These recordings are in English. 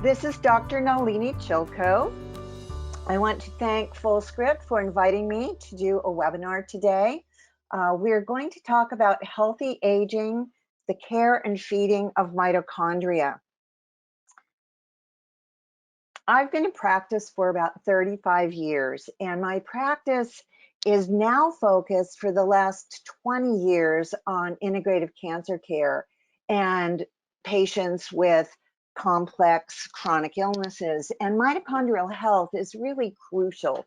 This is Dr. Nalini Chilko. I want to thank Fullscript for inviting me to do a webinar today. We're going to talk about healthy aging, the care and feeding of mitochondria. I've been in practice for about 35 years, and my practice is now focused for the last 20 years on integrative cancer care and patients with complex chronic illnesses. And mitochondrial health is really crucial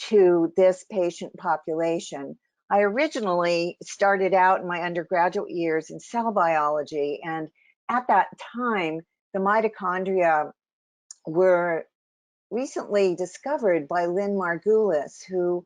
to this patient population. I originally started out in my undergraduate years in cell biology, and at that time, the mitochondria were recently discovered by Lynn Margulis, who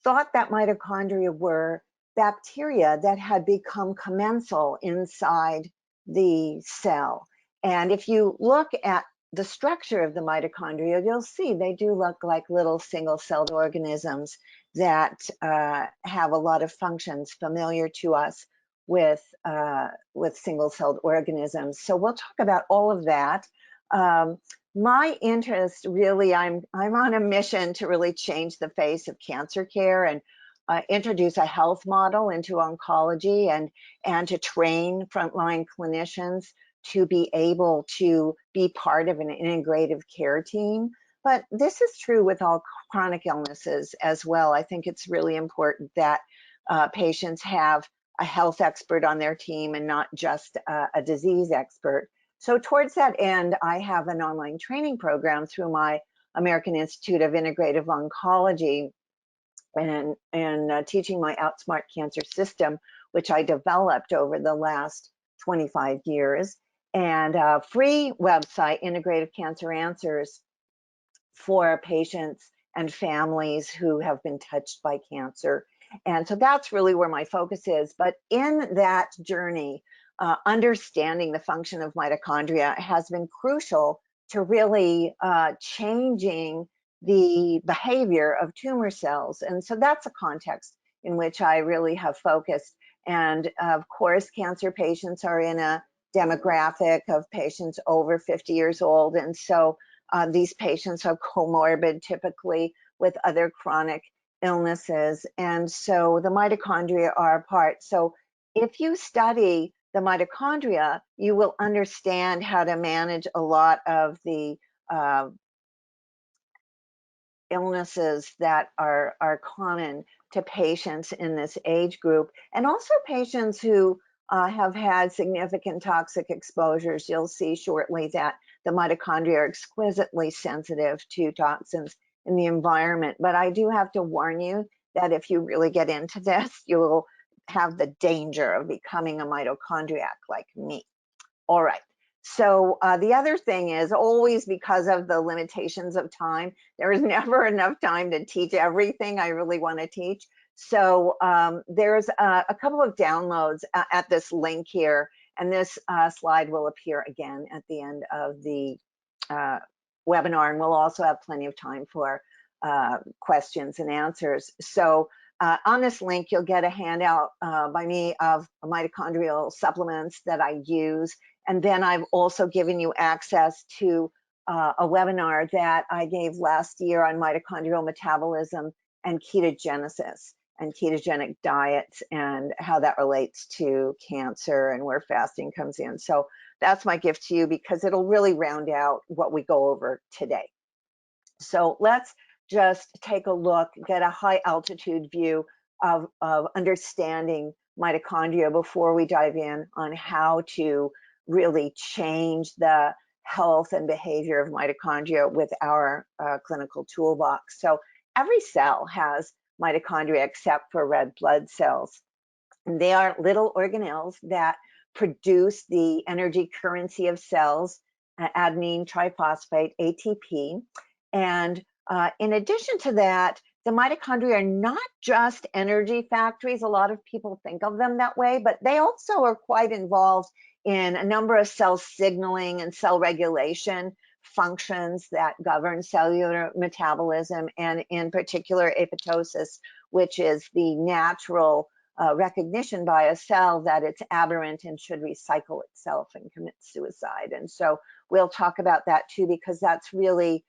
thought that mitochondria were bacteria that had become commensal inside the cell. And if you look at the structure of the mitochondria, you'll see they do look like little single-celled organisms that have a lot of functions familiar to us with single-celled organisms. So we'll talk about all of that. My interest really, I'm on a mission to really change the face of cancer care and introduce a health model into oncology and to train frontline clinicians to be able to be part of an integrative care team. But this is true with all chronic illnesses as well. I think it's really important that patients have a health expert on their team and not just a disease expert. So towards that end, I have an online training program through my American Institute of Integrative Oncology and teaching my Outsmart Cancer system, which I developed over the last 25 years, and a free website, Integrative Cancer Answers, for patients and families who have been touched by cancer. And so that's really where my focus is. But in that journey, understanding the function of mitochondria has been crucial to really changing the behavior of tumor cells. And so that's a context in which I really have focused. And of course, cancer patients are in a demographic of patients over 50 years old. And so these patients are comorbid typically with other chronic illnesses. And so the mitochondria are a part. So if you study the mitochondria, you will understand how to manage a lot of the illnesses that are common to patients in this age group, and also patients who have had significant toxic exposures. You'll see shortly that the mitochondria are exquisitely sensitive to toxins in the environment. But I do have to warn you that if you really get into this, you will have the danger of becoming a mitochondriac like me. All right. So the other thing is, always because of the limitations of time, there is never enough time to teach everything I really want to teach. So there's a couple of downloads at this link here, and this slide will appear again at the end of the webinar, and we'll also have plenty of time for questions and answers. So on this link, you'll get a handout by me of mitochondrial supplements that I use. And then I've also given you access to a webinar that I gave last year on mitochondrial metabolism and ketogenesis and ketogenic diets and how that relates to cancer and where fasting comes in. So that's my gift to you because it'll really round out what we go over today. So let's just take a look, get a high altitude view of understanding mitochondria before we dive in on how to really change the health and behavior of mitochondria with our clinical toolbox. So every cell has mitochondria except for red blood cells. And they are little organelles that produce the energy currency of cells, adenine triphosphate, ATP. And in addition to that, the mitochondria are not just energy factories. A lot of people think of them that way, but they also are quite involved in a number of cell signaling and cell regulation functions that govern cellular metabolism, and in particular apoptosis, which is the natural recognition by a cell that it's aberrant and should recycle itself and commit suicide. And so we'll talk about that too, because that's really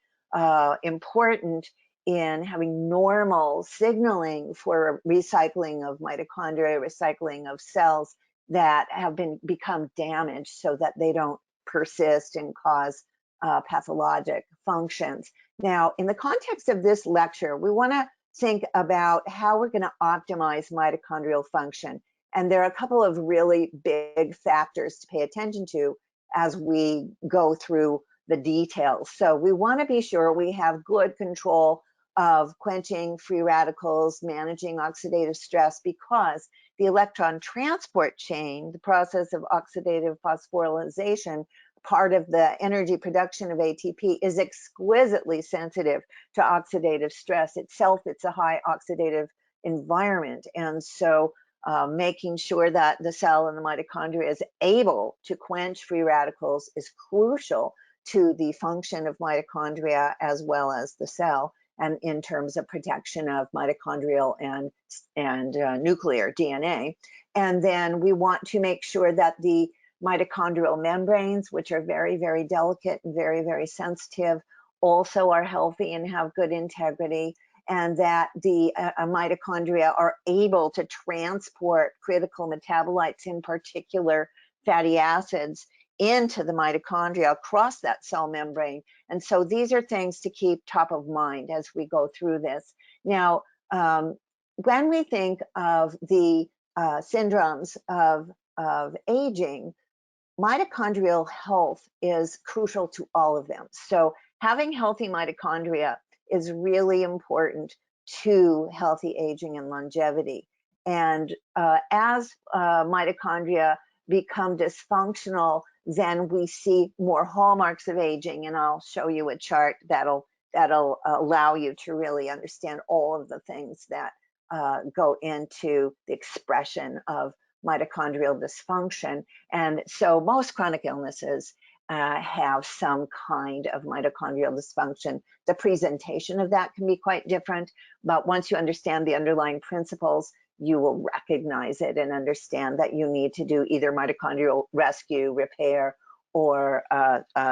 important in having normal signaling for recycling of mitochondria, recycling of cells that have become damaged so that they don't persist and cause pathologic functions. Now, in the context of this lecture, we want to think about how we're going to optimize mitochondrial function. And there are a couple of really big factors to pay attention to as we go through the details. So we want to be sure we have good control of quenching free radicals, managing oxidative stress, because the electron transport chain, the process of oxidative phosphorylation, part of the energy production of ATP, is exquisitely sensitive to oxidative stress itself. It's a high oxidative environment. And so making sure that the cell and the mitochondria is able to quench free radicals is crucial to the function of mitochondria as well as the cell, and in terms of protection of mitochondrial and nuclear DNA. And then we want to make sure that the mitochondrial membranes, which are very, very delicate and very, very sensitive, also are healthy and have good integrity, and that the mitochondria are able to transport critical metabolites, in particular fatty acids, into the mitochondria across that cell membrane. And so these are things to keep top of mind as we go through this. Now, when we think of the syndromes of aging, mitochondrial health is crucial to all of them. So having healthy mitochondria is really important to healthy aging and longevity. And as mitochondria become dysfunctional, then we see more hallmarks of aging. And I'll show you a chart that'll allow you to really understand all of the things that go into the expression of mitochondrial dysfunction. And so most chronic illnesses have some kind of mitochondrial dysfunction. The presentation of that can be quite different, but once you understand the underlying principles, you will recognize it and understand that you need to do either mitochondrial rescue, repair, or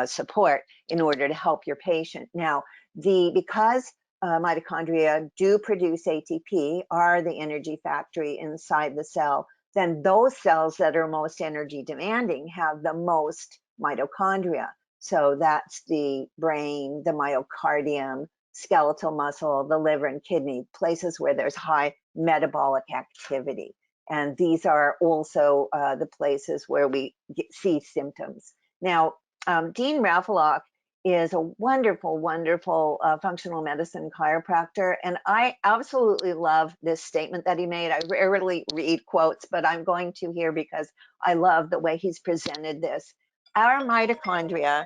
support in order to help your patient. Now, because mitochondria do produce ATP, are the energy factory inside the cell, then those cells that are most energy demanding have the most mitochondria. So that's the brain, the myocardium, skeletal muscle, the liver and kidney, places where there's high metabolic activity. And these are also the places where we see symptoms. Now, Dean Raffelock is a wonderful, wonderful functional medicine chiropractor. And I absolutely love this statement that he made. I rarely read quotes, but I'm going to here because I love the way he's presented this. Our mitochondria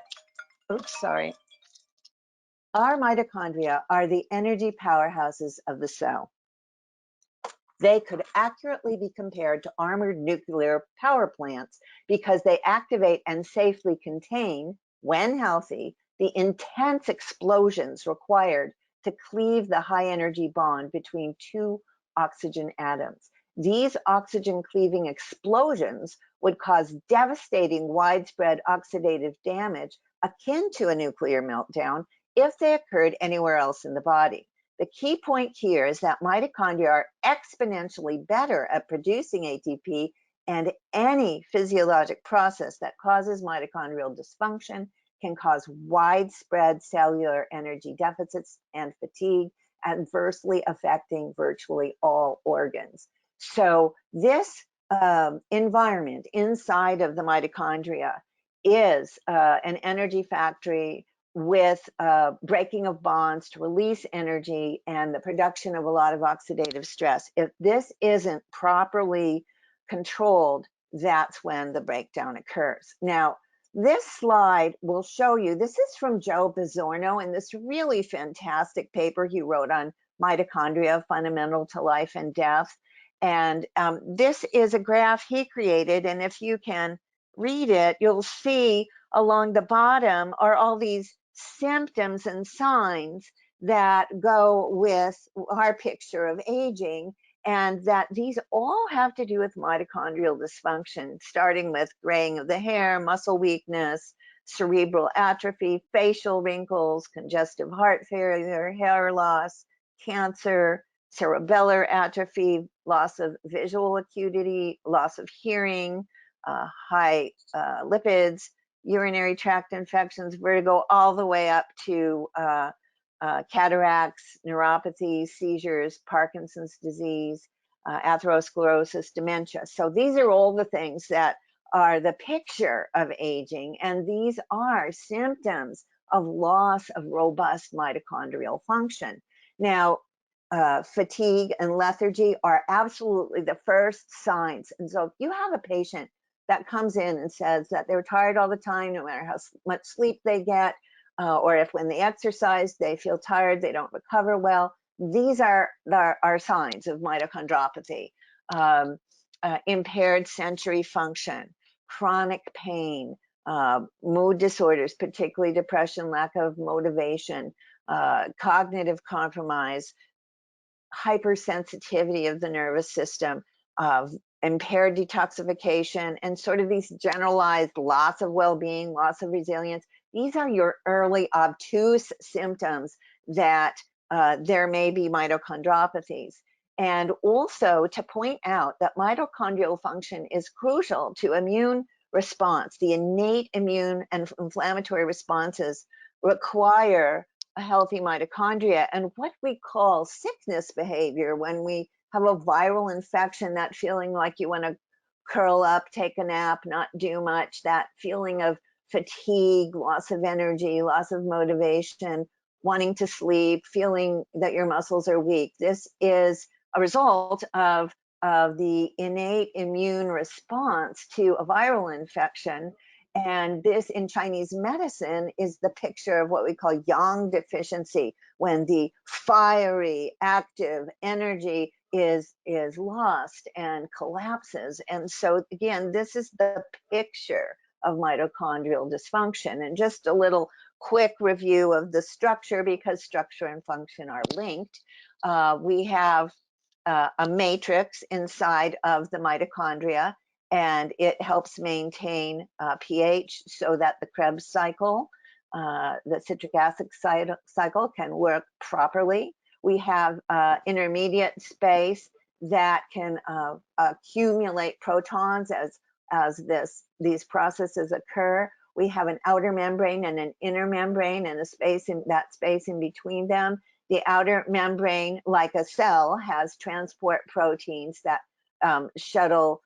are the energy powerhouses of the cell. They could accurately be compared to armored nuclear power plants because they activate and safely contain, when healthy, the intense explosions required to cleave the high energy bond between two oxygen atoms. These oxygen cleaving explosions would cause devastating widespread oxidative damage akin to a nuclear meltdown if they occurred anywhere else in the body. The key point here is that mitochondria are exponentially better at producing ATP, and any physiologic process that causes mitochondrial dysfunction can cause widespread cellular energy deficits and fatigue, adversely affecting virtually all organs. So this environment inside of the mitochondria is an energy factory with breaking of bonds to release energy and the production of a lot of oxidative stress. If this isn't properly controlled, that's when the breakdown occurs. Now, this slide will show you, this is from Joe Bizzorno in this really fantastic paper he wrote on mitochondria, fundamental to life and death. And this is a graph he created, and if you can read it, you'll see along the bottom are all these symptoms and signs that go with our picture of aging, and that these all have to do with mitochondrial dysfunction, starting with graying of the hair, muscle weakness, cerebral atrophy, facial wrinkles, congestive heart failure, hair loss, cancer, cerebellar atrophy, loss of visual acuity, loss of hearing, high lipids, urinary tract infections, vertigo, all the way up to cataracts, neuropathy, seizures, Parkinson's disease, atherosclerosis, dementia. So these are all the things that are the picture of aging, and these are symptoms of loss of robust mitochondrial function. Now, fatigue and lethargy are absolutely the first signs. And so if you have a patient that comes in and says that they're tired all the time, no matter how much sleep they get, or if when they exercise, they feel tired, they don't recover well, these are signs of mitochondropathy. Impaired sensory function, chronic pain, mood disorders, particularly depression, lack of motivation, cognitive compromise, hypersensitivity of the nervous system, impaired detoxification, and sort of these generalized loss of well-being, loss of resilience. These are your early obtuse symptoms that there may be mitochondropathies. And also to point out that mitochondrial function is crucial to immune response. The innate immune and inflammatory responses require a healthy mitochondria, and what we call sickness behavior, when we have a viral infection, that feeling like you want to curl up, take a nap, not do much, that feeling of fatigue, loss of energy, loss of motivation, wanting to sleep, feeling that your muscles are weak. This is a result of the innate immune response to a viral infection. And this in Chinese medicine is the picture of what we call yang deficiency, when the fiery, active energy is lost and collapses. And so again, this is the picture of mitochondrial dysfunction. And just a little quick review of the structure, because structure and function are linked. We have a matrix inside of the mitochondria, and it helps maintain pH so that the Krebs cycle, the citric acid cycle, can work properly. We have intermediate space that can accumulate protons as these processes occur. We have an outer membrane and an inner membrane, and that space in between them. The outer membrane, like a cell, has transport proteins that shuttle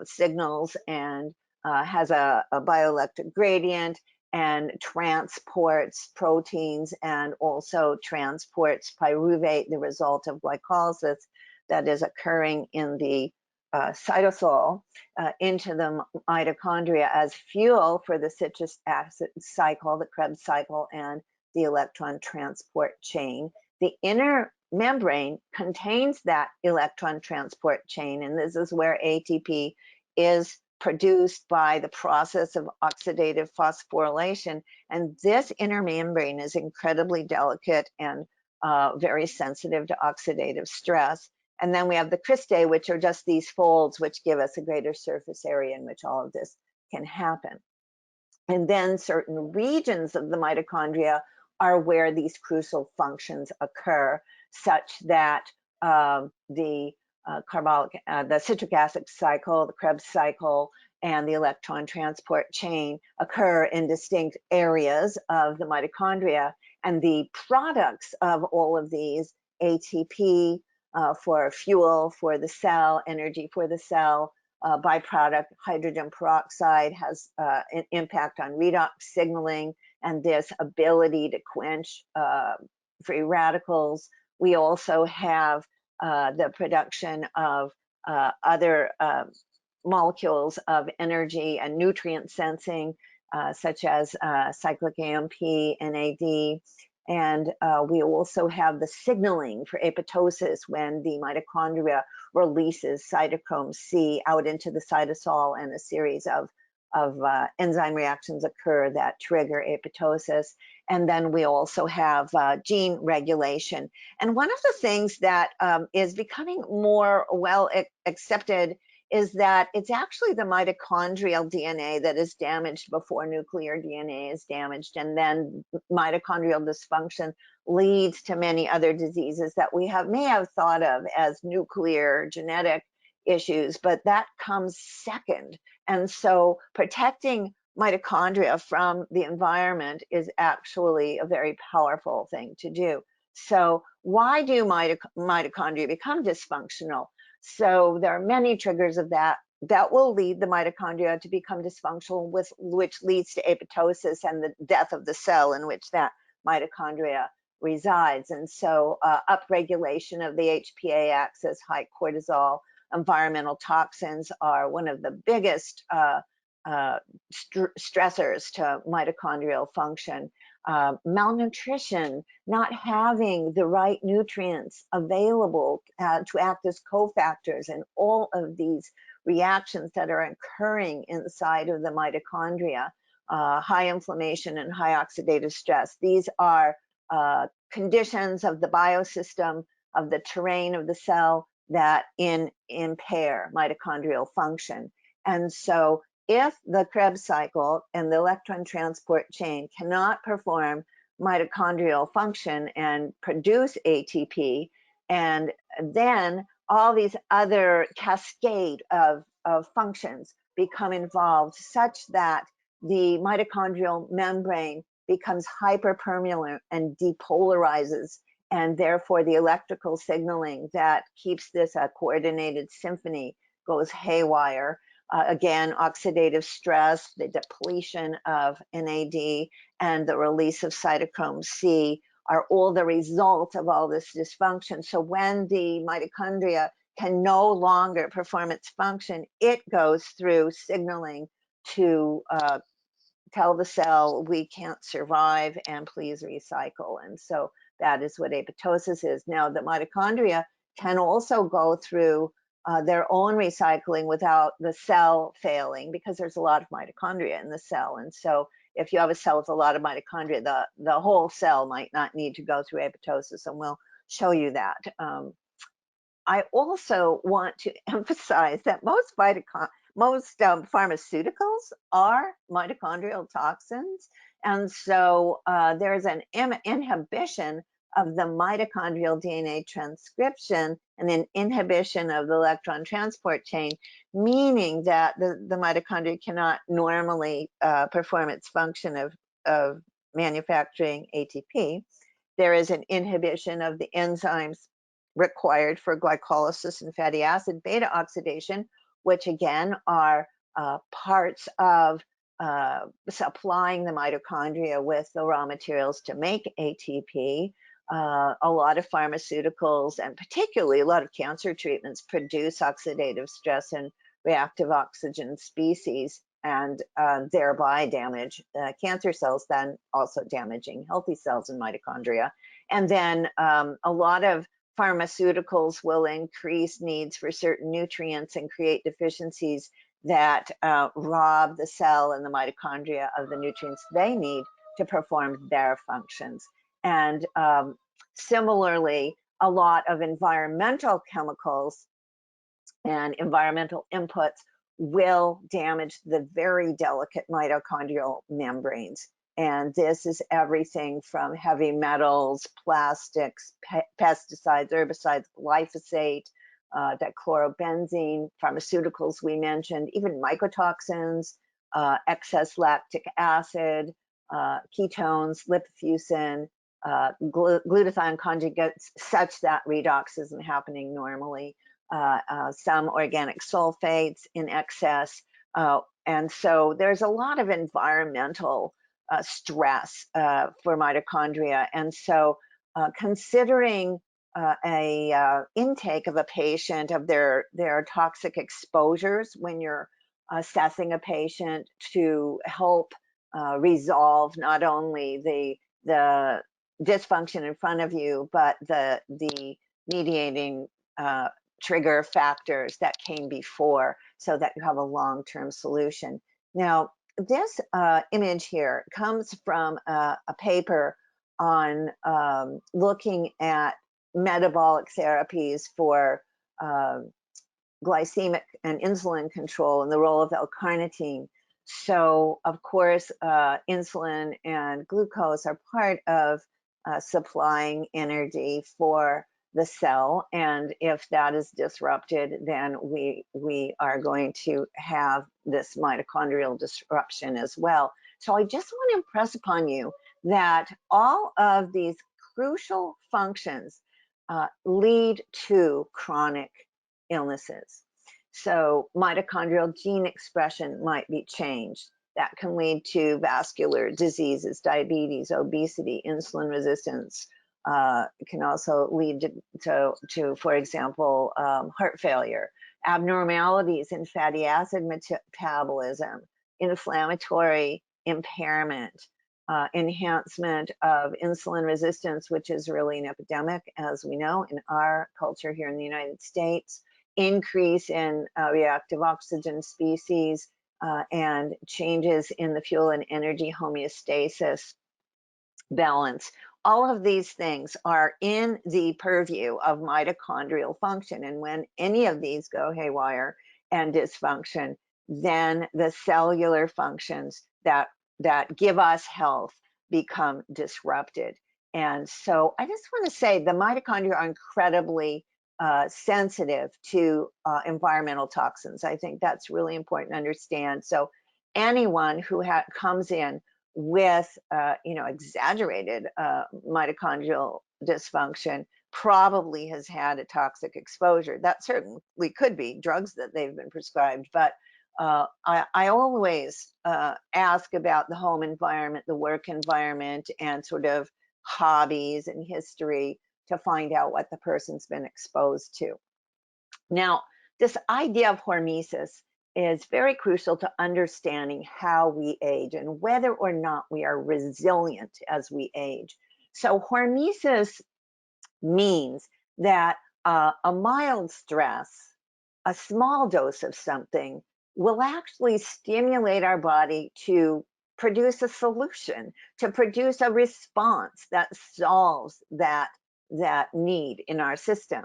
signals and has a bioelectric gradient and transports proteins, and also transports pyruvate, the result of glycolysis that is occurring in the cytosol, into the mitochondria as fuel for the citric acid cycle, the Krebs cycle, and the electron transport chain. The inner membrane contains that electron transport chain, and this is where ATP is produced by the process of oxidative phosphorylation. And this inner membrane is incredibly delicate and very sensitive to oxidative stress. And then we have the cristae, which are just these folds which give us a greater surface area in which all of this can happen. And then certain regions of the mitochondria are where these crucial functions occur, such that the citric acid cycle, the Krebs cycle, and the electron transport chain occur in distinct areas of the mitochondria. And the products of all of these, ATP for fuel for the cell, energy for the cell, byproduct hydrogen peroxide has an impact on redox signaling and this ability to quench free radicals. We also have the production of other molecules of energy and nutrient sensing, such as cyclic AMP, NAD, and we also have the signaling for apoptosis, when the mitochondria releases cytochrome C out into the cytosol, and a series of enzyme reactions occur that trigger apoptosis. And then we also have gene regulation. And one of the things that is becoming more well accepted is that it's actually the mitochondrial DNA that is damaged before nuclear DNA is damaged. And then mitochondrial dysfunction leads to many other diseases that we may have thought of as nuclear genetic issues, but that comes second. And so protecting mitochondria from the environment is actually a very powerful thing to do. So why do mitochondria become dysfunctional? So there are many triggers of that will lead the mitochondria to become dysfunctional, which leads to apoptosis and the death of the cell in which that mitochondria resides. And so upregulation of the HPA axis, high cortisol, environmental toxins are one of the biggest stressors to mitochondrial function. Malnutrition, not having the right nutrients available to act as cofactors, and all of these reactions that are occurring inside of the mitochondria, high inflammation and high oxidative stress. These are conditions of the biosystem, of the terrain of the cell that impair mitochondrial function. And so if the Krebs cycle and the electron transport chain cannot perform mitochondrial function and produce ATP, and then all these other cascade of functions become involved such that the mitochondrial membrane becomes hyperpermeable and depolarizes, and therefore the electrical signaling that keeps this a coordinated symphony goes haywire. Again, oxidative stress, the depletion of NAD, and the release of cytochrome C are all the result of all this dysfunction. So when the mitochondria can no longer perform its function, it goes through signaling to tell the cell we can't survive and please recycle. And so that is what apoptosis is. Now, the mitochondria can also go through their own recycling without the cell failing, because there's a lot of mitochondria in the cell. And so if you have a cell with a lot of mitochondria, the whole cell might not need to go through apoptosis, and we'll show you that. I also want to emphasize that most pharmaceuticals are mitochondrial toxins. And so there's an inhibition of the mitochondrial DNA transcription and an inhibition of the electron transport chain, meaning that the mitochondria cannot normally perform its function of manufacturing ATP. There is an inhibition of the enzymes required for glycolysis and fatty acid beta oxidation, which again are parts of supplying the mitochondria with the raw materials to make ATP. A lot of pharmaceuticals, and particularly a lot of cancer treatments, produce oxidative stress and reactive oxygen species, and thereby damage cancer cells, then also damaging healthy cells and mitochondria. And then a lot of pharmaceuticals will increase needs for certain nutrients and create deficiencies that rob the cell and the mitochondria of the nutrients they need to perform their functions. And similarly, a lot of environmental chemicals and environmental inputs will damage the very delicate mitochondrial membranes. And this is everything from heavy metals, plastics, pesticides, herbicides, glyphosate, dichlorobenzene, pharmaceuticals we mentioned, even mycotoxins, excess lactic acid, ketones, lipofuscin, glutathione conjugates, such that redox isn't happening normally, some organic sulfates in excess. And so there's a lot of environmental stress for mitochondria. And so considering a intake of a patient of their toxic exposures when you're assessing a patient to help resolve not only the dysfunction in front of you, but the mediating trigger factors that came before, so that you have a long-term solution. Now, this image here comes from a paper on looking at metabolic therapies for glycemic and insulin control and the role of L-carnitine. So, of course, insulin and glucose are part of supplying energy for the cell, and if that is disrupted, then we are going to have this mitochondrial disruption as well. So I just want to impress upon you that all of these crucial functions lead to chronic illnesses. So mitochondrial gene expression might be changed. That can lead to vascular diseases, diabetes, obesity, insulin resistance. It can also lead to for example, heart failure, abnormalities in fatty acid metabolism, inflammatory impairment, enhancement of insulin resistance, which is really an epidemic, as we know, in our culture here in the United States, increase in reactive oxygen species, and changes in the fuel and energy homeostasis balance. All of these things are in the purview of mitochondrial function. And when any of these go haywire and dysfunction, then the cellular functions that give us health become disrupted. And so I just want to say the mitochondria are incredibly sensitive to environmental toxins. I think that's really important to understand. So anyone who comes in with exaggerated mitochondrial dysfunction probably has had a toxic exposure. That certainly could be drugs that they've been prescribed, but I always ask about the home environment, the work environment, and sort of hobbies and history to find out what the person's been exposed to. Now, this idea of hormesis is very crucial to understanding how we age and whether or not we are resilient as we age. So hormesis means that a mild stress, a small dose of something, will actually stimulate our body to produce a solution, to produce a response that solves that need in our system.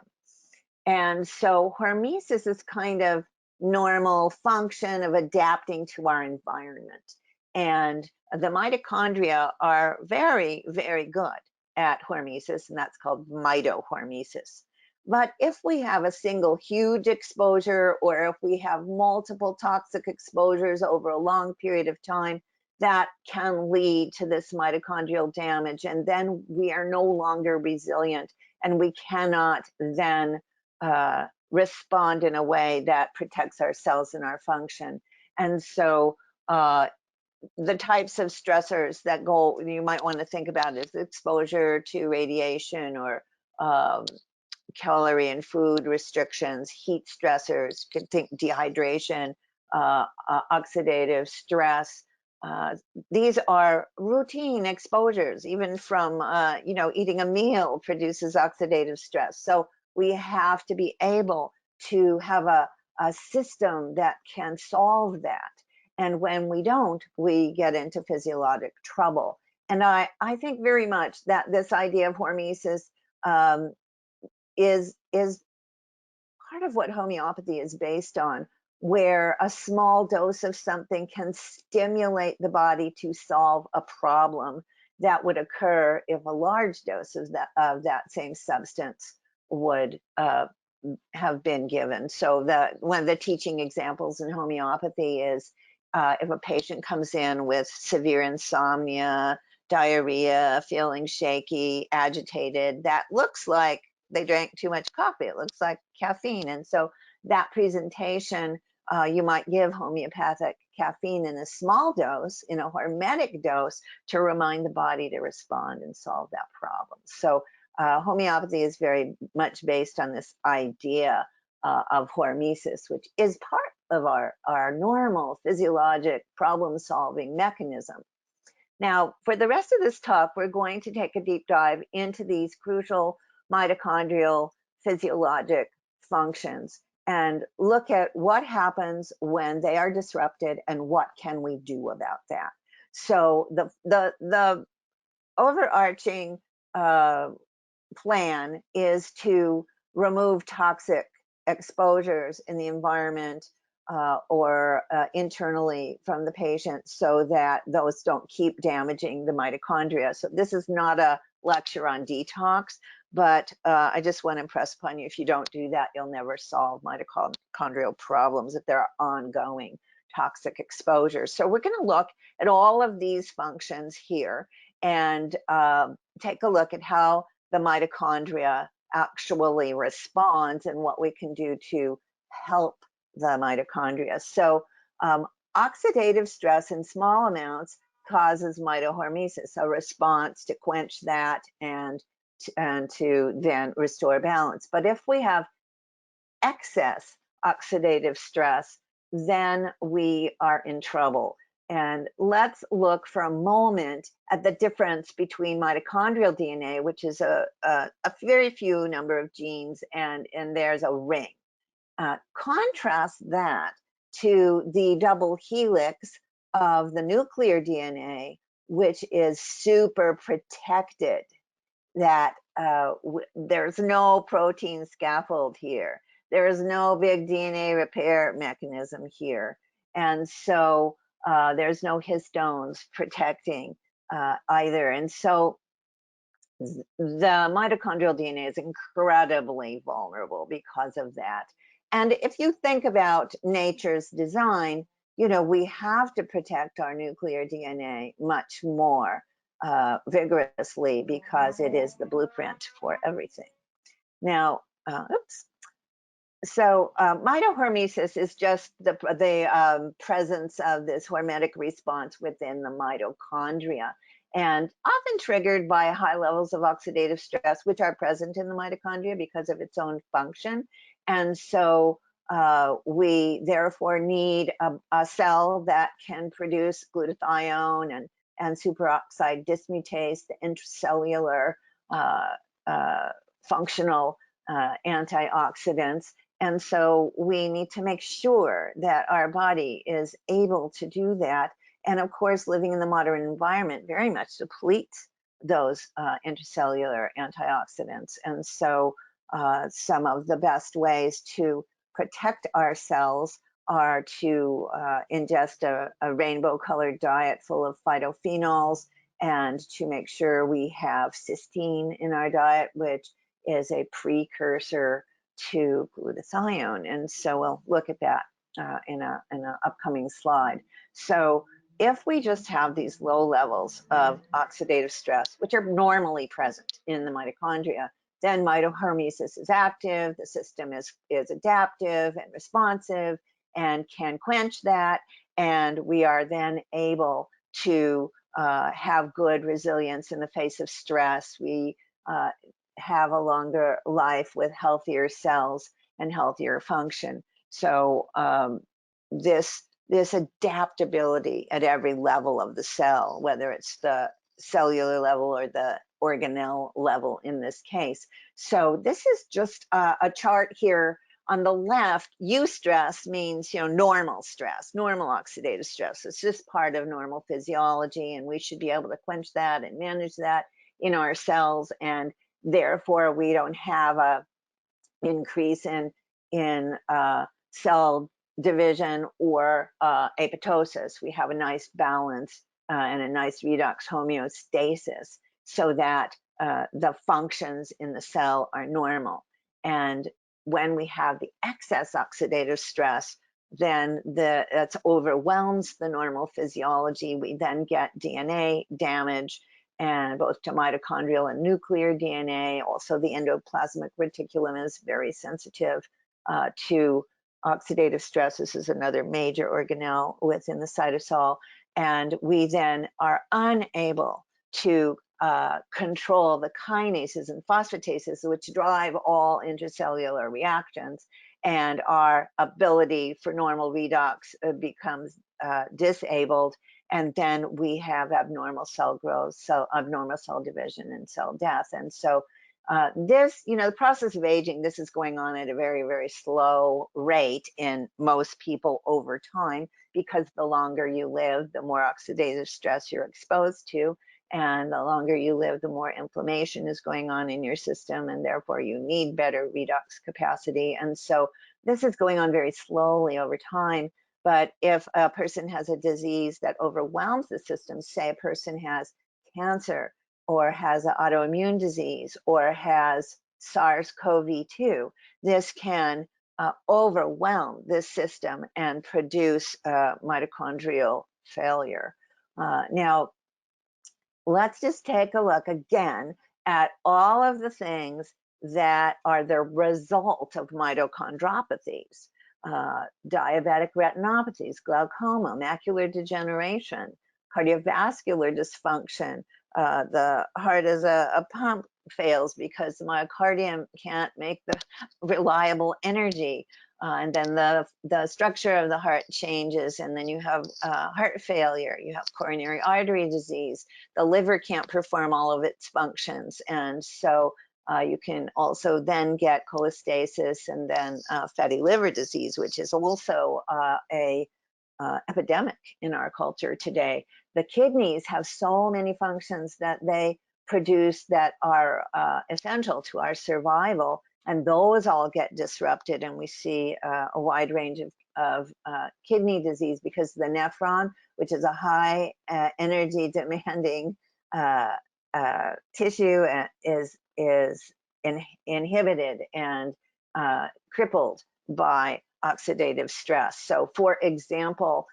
And so hormesis is kind of normal function of adapting to our environment. And the mitochondria are very, very good at hormesis, and that's called mitohormesis. But if we have a single huge exposure, or if we have multiple toxic exposures over a long period of time, that can lead to this mitochondrial damage. And then we are no longer resilient, and we cannot then respond in a way that protects our cells and our function. And so the types of stressors that you might want to think about is exposure to radiation, or calorie and food restrictions, heat stressors, could think dehydration, oxidative stress. These are routine exposures. Even from eating a meal produces oxidative stress. So we have to be able to have a system that can solve that. And when we don't, we get into physiologic trouble. And I think very much that this idea of hormesis is part of what homeopathy is based on, where a small dose of something can stimulate the body to solve a problem that would occur if a large dose of that same substance would have been given. So one of the teaching examples in homeopathy is if a patient comes in with severe insomnia, diarrhea, feeling shaky, agitated, that looks like they drank too much coffee. It looks like caffeine. And so that presentation, you might give homeopathic caffeine in a small dose, in a hormetic dose, to remind the body to respond and solve that problem. So homeopathy is very much based on this idea of hormesis, which is part of our normal physiologic problem-solving mechanism. Now, for the rest of this talk, we're going to take a deep dive into these crucial mitochondrial physiologic functions and look at what happens when they are disrupted and what can we do about that. So the overarching plan is to remove toxic exposures in the environment or internally from the patient so that those don't keep damaging the mitochondria. So this is not a lecture on detox, but I just want to impress upon you, if you don't do that, you'll never solve mitochondrial problems if there are ongoing toxic exposures. So we're going to look at all of these functions here and take a look at how the mitochondria actually responds and what we can do to help the mitochondria. So oxidative stress in small amounts causes mitohormesis, a response to quench that and to then restore balance. But if we have excess oxidative stress, then we are in trouble. And let's look for a moment at the difference between mitochondrial DNA, which is a very few number of genes, and there's a ring. Contrast that to the double helix of the nuclear DNA, which is super protected, that there's no protein scaffold here. There is no big DNA repair mechanism here. And so there's no histones protecting either. And so the mitochondrial DNA is incredibly vulnerable because of that. And if you think about nature's design, you know, we have to protect our nuclear DNA much more vigorously because it is the blueprint for everything. Now, So mitohormesis is just the presence of this hormetic response within the mitochondria, and often triggered by high levels of oxidative stress, which are present in the mitochondria because of its own function. And so we therefore need a cell that can produce glutathione and superoxide dismutase, the intracellular functional antioxidants. And so we need to make sure that our body is able to do that. And of course, living in the modern environment very much depletes those intracellular antioxidants. And so some of the best ways to protect our cells are to ingest a rainbow colored diet full of phytophenols, and to make sure we have cysteine in our diet, which is a precursor to glutathione. And so we'll look at that in an upcoming slide. So if we just have these low levels of oxidative stress, which are normally present in the mitochondria, then mitohormesis is active, the system is adaptive and responsive and can quench that, and we are then able to have good resilience in the face of stress. We have a longer life with healthier cells and healthier function. So this adaptability at every level of the cell, whether it's the cellular level or the organelle level in this case. So this is just a chart here. On the left, eustress means, you know, normal stress, normal oxidative stress. It's just part of normal physiology, and we should be able to quench that and manage that in our cells, and therefore we don't have a increase in cell division or apoptosis. We have a nice balance and a nice redox homeostasis so that the functions in the cell are normal. And when we have the excess oxidative stress, then that overwhelms the normal physiology. We then get DNA damage, and both to mitochondrial and nuclear DNA. Also, the endoplasmic reticulum is very sensitive to oxidative stress. This is another major organelle within the cytosol. And we then are unable to control the kinases and phosphatases, which drive all intracellular reactions, and our ability for normal redox becomes disabled, and then we have abnormal cell growth, abnormal cell division, and cell death. And so this, you know, the process of aging, this is going on at a very, very slow rate in most people over time, because the longer you live, the more oxidative stress you're exposed to. And the longer you live, the more inflammation is going on in your system, and therefore you need better redox capacity. And so this is going on very slowly over time. But if a person has a disease that overwhelms the system, say a person has cancer or has an autoimmune disease or has SARS-CoV-2, this can overwhelm this system and produce mitochondrial failure. Now, let's just take a look again at all of the things that are the result of mitochondropathies. Diabetic retinopathies, glaucoma, macular degeneration, cardiovascular dysfunction. The heart as a pump fails because the myocardium can't make the reliable energy. And then the structure of the heart changes, and then you have heart failure, you have coronary artery disease, the liver can't perform all of its functions, and so you can also then get cholestasis and then fatty liver disease, which is also a epidemic in our culture today. The kidneys have so many functions that they produce that are essential to our survival, and those all get disrupted, and we see a wide range of kidney disease because the nephron, which is a high energy demanding tissue, is inhibited and crippled by oxidative stress. So for example,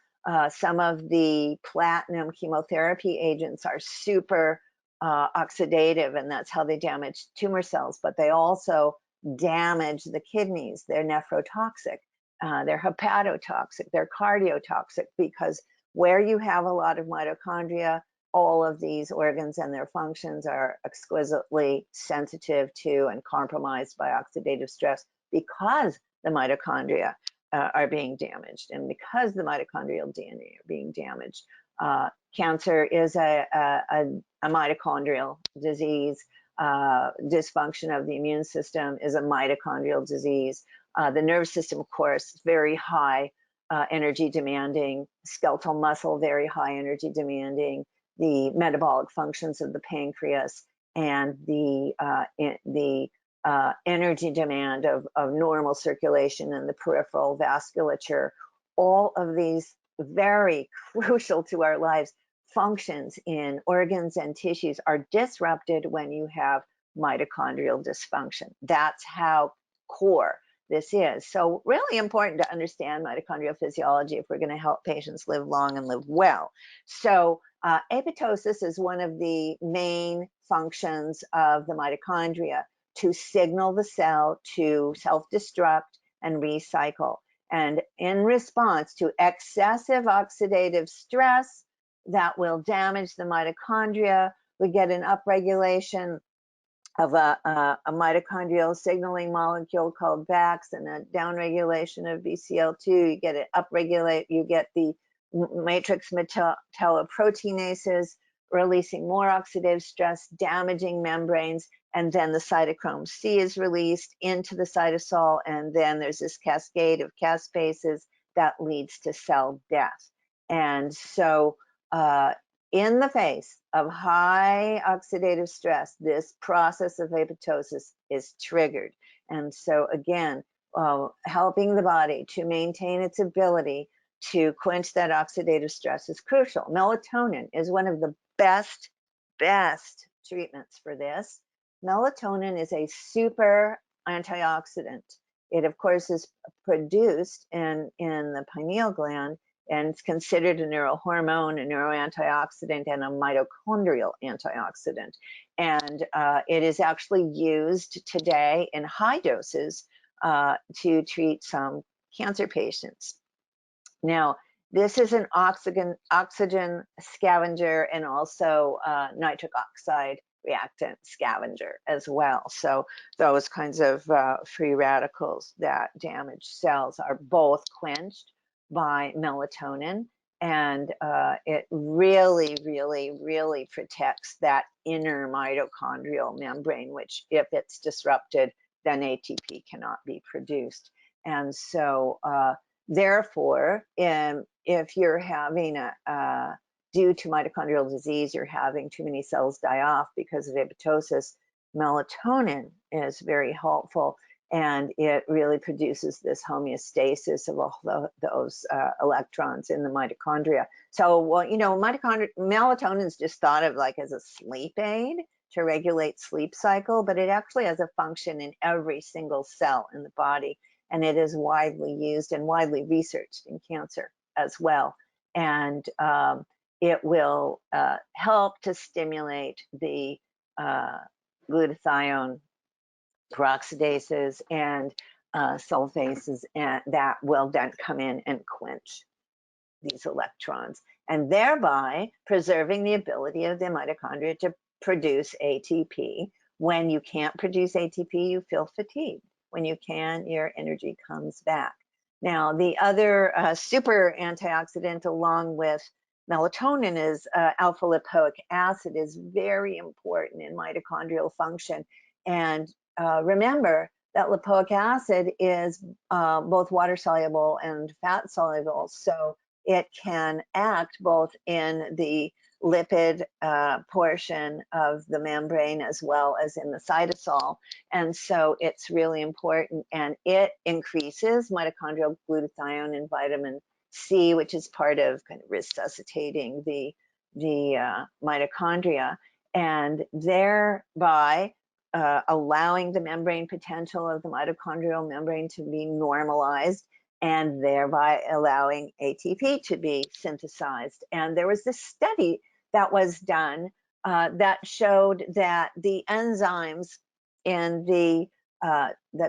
some of the platinum chemotherapy agents are super oxidative, and that's how they damage tumor cells, but they also damage the kidneys. They're nephrotoxic, they're hepatotoxic, they're cardiotoxic, because where you have a lot of mitochondria, all of these organs and their functions are exquisitely sensitive to and compromised by oxidative stress because the mitochondria are being damaged, and because the mitochondrial DNA are being damaged. Cancer is a mitochondrial disease. Dysfunction of the immune system is a mitochondrial disease. The nervous system, of course, very high energy demanding. Skeletal muscle, very high energy demanding. The metabolic functions of the pancreas and the energy demand of normal circulation and the peripheral vasculature, all of these very crucial to our lives functions in organs and tissues are disrupted when you have mitochondrial dysfunction. That's how core this is. So really important to understand mitochondrial physiology if we're going to help patients live long and live well. So apoptosis is one of the main functions of the mitochondria, to signal the cell to self-destruct and recycle. And in response to excessive oxidative stress that will damage the mitochondria, we get an upregulation of a mitochondrial signaling molecule called BAX and a downregulation of BCL2. You get it upregulate, you get the matrix metalloproteinases releasing more oxidative stress, damaging membranes, and then the cytochrome C is released into the cytosol, and then there's this cascade of caspases that leads to cell death. And so in the face of high oxidative stress, this process of apoptosis is triggered. And so again, helping the body to maintain its ability to quench that oxidative stress is crucial. Melatonin is one of the best treatments for this. Melatonin is a super antioxidant. It, of course, is produced in the pineal gland, and it's considered a neurohormone, a neuroantioxidant, and a mitochondrial antioxidant. And it is actually used today in high doses to treat some cancer patients. Now, this is an oxygen scavenger and also nitric oxide reactant scavenger as well. So those kinds of free radicals that damage cells are both quenched by melatonin, and it really protects that inner mitochondrial membrane, which if it's disrupted, then ATP cannot be produced. And so therefore, if you're having a due to mitochondrial disease, you're having too many cells die off because of apoptosis. Melatonin is very helpful, and it really produces this homeostasis of all those electrons in the mitochondria. So, well, you know, melatonin is just thought of like as a sleep aid to regulate sleep cycle, but it actually has a function in every single cell in the body, and it is widely used and widely researched in cancer as well. And it will help to stimulate the glutathione peroxidases and sulfases, and that will then come in and quench these electrons, and thereby preserving the ability of the mitochondria to produce ATP. When you can't produce ATP, you feel fatigued. When you can, your energy comes back. Now, the other super antioxidant along with melatonin is alpha lipoic acid is very important in mitochondrial function. And remember that lipoic acid is both water soluble and fat soluble. So it can act both in the lipid portion of the membrane as well as in the cytosol. And so it's really important, and it increases mitochondrial glutathione and vitamin C, which is part of kind of resuscitating the mitochondria, and thereby allowing the membrane potential of the mitochondrial membrane to be normalized, and thereby allowing ATP to be synthesized. And there was this study that was done that showed that the enzymes in the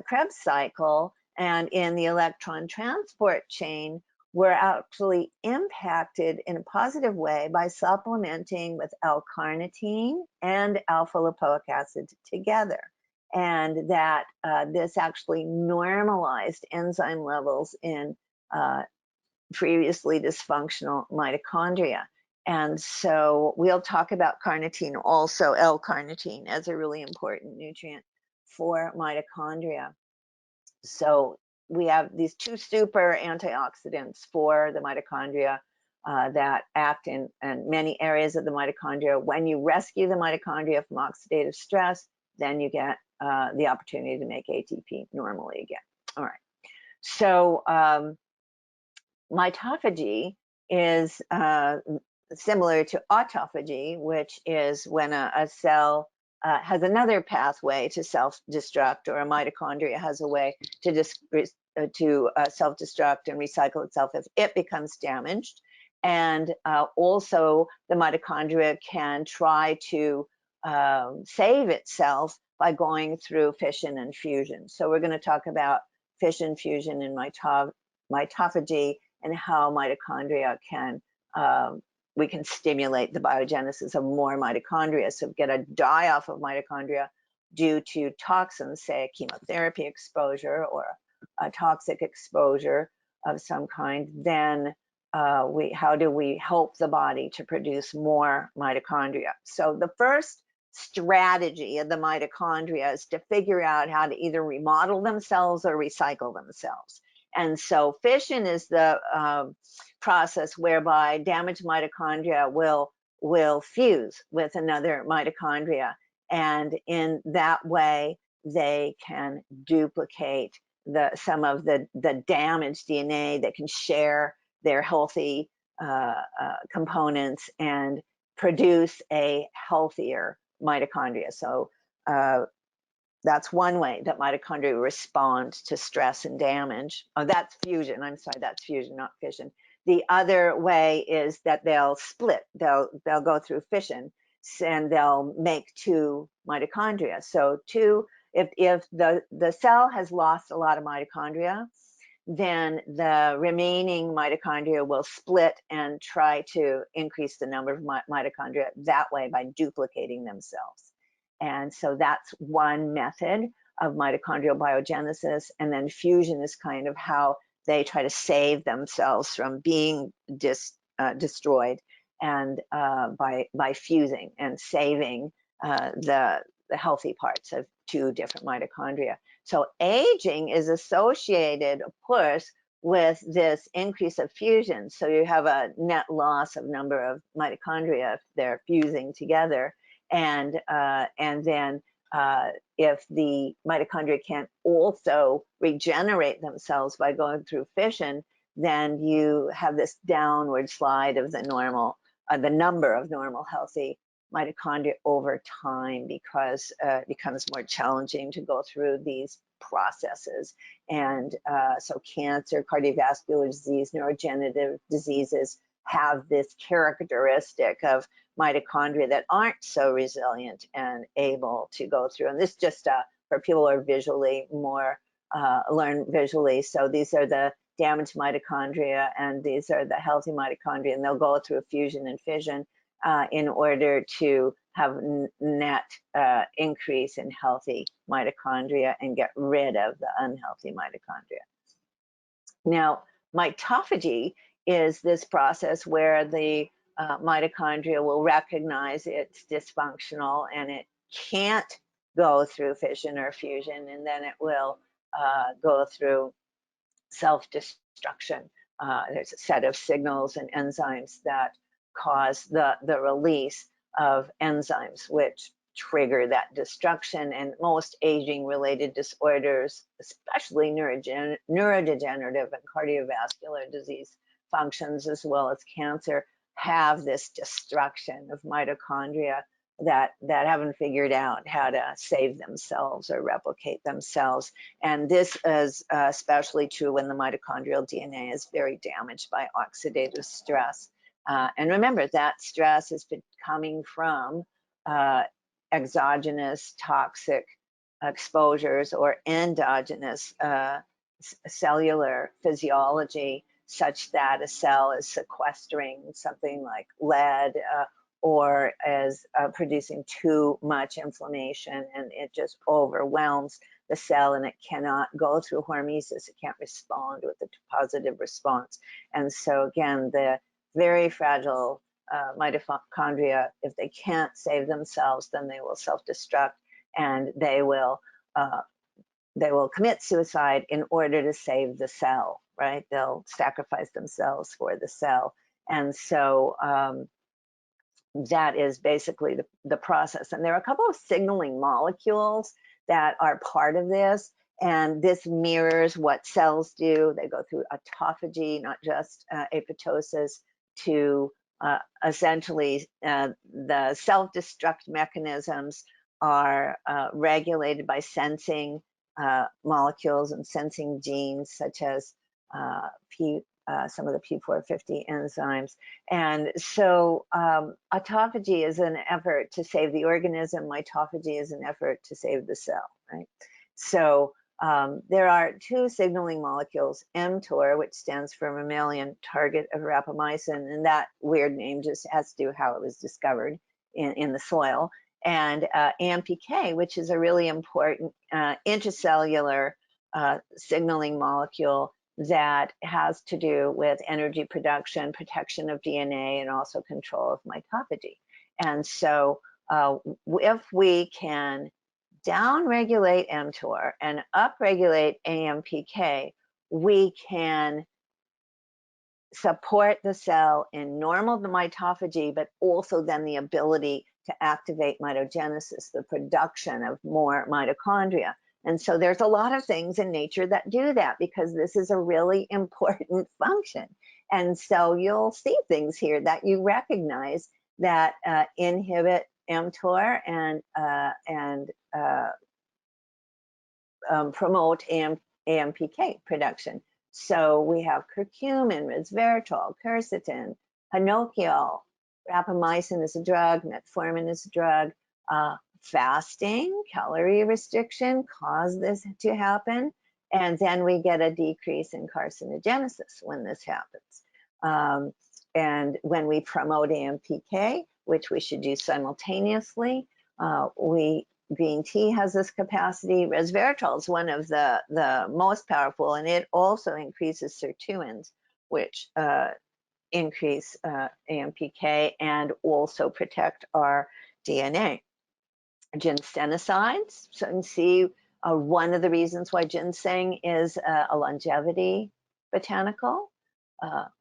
Krebs cycle and in the electron transport chain were actually impacted in a positive way by supplementing with L-carnitine and alpha lipoic acid together. And that this actually normalized enzyme levels in previously dysfunctional mitochondria. And so we'll talk about carnitine also, L-carnitine, as a really important nutrient for mitochondria. So we have these two super antioxidants for the mitochondria that act in many areas of the mitochondria. When you rescue the mitochondria from oxidative stress, then you get the opportunity to make ATP normally again. All right. So mitophagy is similar to autophagy, which is when a cell has another pathway to self-destruct, or a mitochondria has a way to self-destruct and recycle itself if it becomes damaged. And also the mitochondria can try to save itself by going through fission and fusion. So we're going to talk about fission, fusion, and mitophagy, and how mitochondria can we can stimulate the biogenesis of more mitochondria. So get a die-off of mitochondria due to toxins, say a chemotherapy exposure or a toxic exposure of some kind, then how do we help the body to produce more mitochondria? So the first strategy of the mitochondria is to figure out how to either remodel themselves or recycle themselves. And so fission is the process whereby damaged mitochondria will fuse with another mitochondria, and in that way they can duplicate some of the damaged DNA that can share their healthy components and produce a healthier mitochondria. So that's one way that mitochondria respond to stress and damage. Oh, that's fusion. I'm sorry, that's fusion, not fission. The other way is that they'll split. They'll go through fission, and they'll make two mitochondria. So if the cell has lost a lot of mitochondria, then the remaining mitochondria will split and try to increase the number of mitochondria that way by duplicating themselves. And so that's one method of mitochondrial biogenesis. And then fusion is kind of how they try to save themselves from being destroyed, and by fusing and saving the healthy parts of two different mitochondria. So aging is associated, of course, with this increase of fusion. So you have a net loss of number of mitochondria if they're fusing together. And then if the mitochondria can't also regenerate themselves by going through fission, then you have this downward slide of the number of normal healthy mitochondria over time, because it becomes more challenging to go through these processes. And so cancer, cardiovascular disease, neurodegenerative diseases have this characteristic of mitochondria that aren't so resilient and able to go through. And this just for people who are visually more, learn visually. So these are the damaged mitochondria and these are the healthy mitochondria, and they'll go through fusion and fission in order to have net increase in healthy mitochondria and get rid of the unhealthy mitochondria. Now, mitophagy is this process where the mitochondria will recognize it's dysfunctional and it can't go through fission or fusion, and then it will go through self-destruction. There's a set of signals and enzymes that cause the release of enzymes which trigger that destruction. And most aging-related disorders, especially neurodegenerative and cardiovascular disease functions, as well as cancer, have this destruction of mitochondria that haven't figured out how to save themselves or replicate themselves. And this is especially true when the mitochondrial DNA is very damaged by oxidative stress. And remember, that stress has been coming from exogenous toxic exposures or endogenous cellular physiology, such that a cell is sequestering something like lead or is producing too much inflammation, and it just overwhelms the cell and it cannot go through hormesis. It can't respond with a positive response. And so again, the very fragile mitochondria, if they can't save themselves, then they will self-destruct, and they will commit suicide in order to save the cell, right? They'll sacrifice themselves for the cell. And so that is basically the process. And there are a couple of signaling molecules that are part of this, and this mirrors what cells do. They go through autophagy, not just apoptosis, to essentially the self-destruct mechanisms are regulated by sensing molecules and sensing genes, such as some of the P450 enzymes. And so autophagy is an effort to save the organism. Mitophagy is an effort to save the cell, right? So there are two signaling molecules, mTOR, which stands for mammalian target of rapamycin, and that weird name just has to do with how it was discovered in the soil, and AMPK, which is a really important intracellular signaling molecule that has to do with energy production, protection of DNA, and also control of mitophagy. And so if we can downregulate mTOR and upregulate AMPK, we can support the cell in normal mitophagy, but also then the ability to activate mitogenesis, the production of more mitochondria. And so there's a lot of things in nature that do that, because this is a really important function. And so you'll see things here that you recognize that inhibit mTOR and promote AMPK production. So we have curcumin, resveratrol, quercetin, hinochiol, rapamycin is a drug, metformin is a drug. Fasting, calorie restriction cause this to happen, and then we get a decrease in carcinogenesis when this happens. And when we promote AMPK, which we should do simultaneously, green tea has this capacity. Resveratrol is one of the most powerful, and it also increases sirtuins, which increase AMPK and also protect our DNA. Ginsenosides, so you can see one of the reasons why ginseng is a longevity botanical,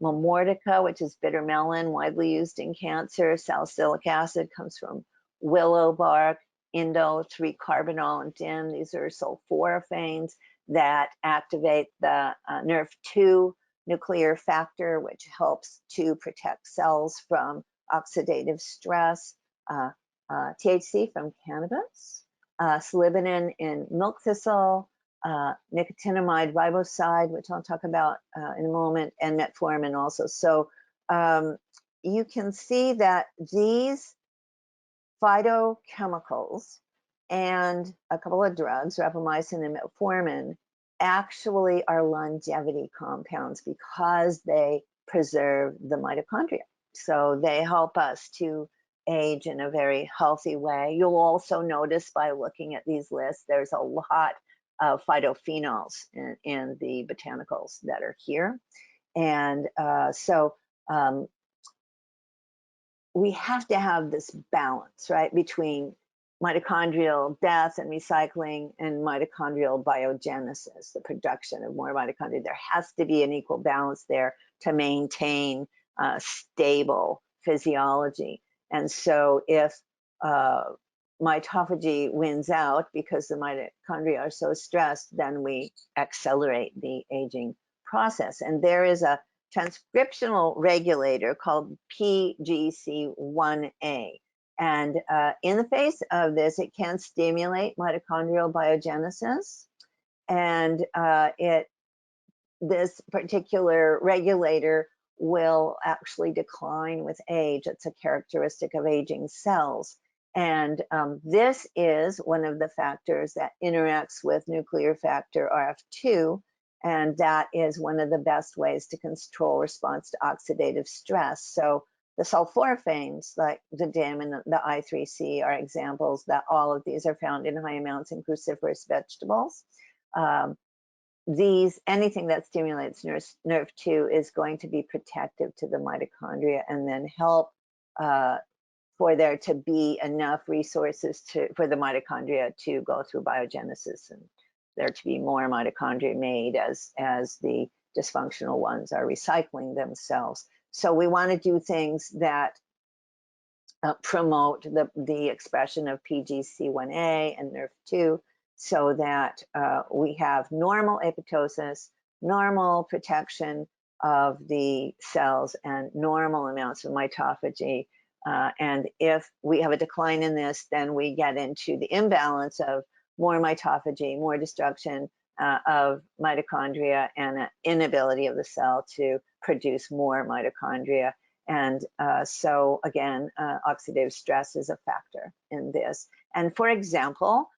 Mamordica, which is bitter melon, widely used in cancer. Salicylic acid comes from willow bark, indo-3-carbinol and DIN. These are sulforaphanes that activate the NRF2 nuclear factor, which helps to protect cells from oxidative stress. THC from cannabis, salicylic in milk thistle, nicotinamide riboside, which I'll talk about in a moment, and metformin also. So you can see that these phytochemicals and a couple of drugs, rapamycin and metformin, actually are longevity compounds because they preserve the mitochondria. So they help us to age in a very healthy way. You'll also notice by looking at these lists, there's a lot of phytophenols in the botanicals that are here. And we have to have this balance, right, between mitochondrial death and recycling and mitochondrial biogenesis, the production of more mitochondria. There has to be an equal balance there to maintain stable physiology. And so if mitophagy wins out because the mitochondria are so stressed, then we accelerate the aging process. And there is a transcriptional regulator called PGC1A. And in the face of this, it can stimulate mitochondrial biogenesis. And this particular regulator will actually decline with age. It's a characteristic of aging cells. And this is one of the factors that interacts with nuclear factor RF2. And that is one of the best ways to control response to oxidative stress. So the sulforaphanes, like the DIM and the I3C, are examples that all of these are found in high amounts in cruciferous vegetables. Anything that stimulates NRF2 is going to be protective to the mitochondria and then help for there to be enough resources for the mitochondria to go through biogenesis and there to be more mitochondria made as the dysfunctional ones are recycling themselves. So we want to do things that promote the expression of PGC1A and NRF2 so that we have normal apoptosis, normal protection of the cells, and normal amounts of mitophagy. And if we have a decline in this, then we get into the imbalance of more mitophagy, more destruction of mitochondria, and an inability of the cell to produce more mitochondria. And so again, oxidative stress is a factor in this. And for example,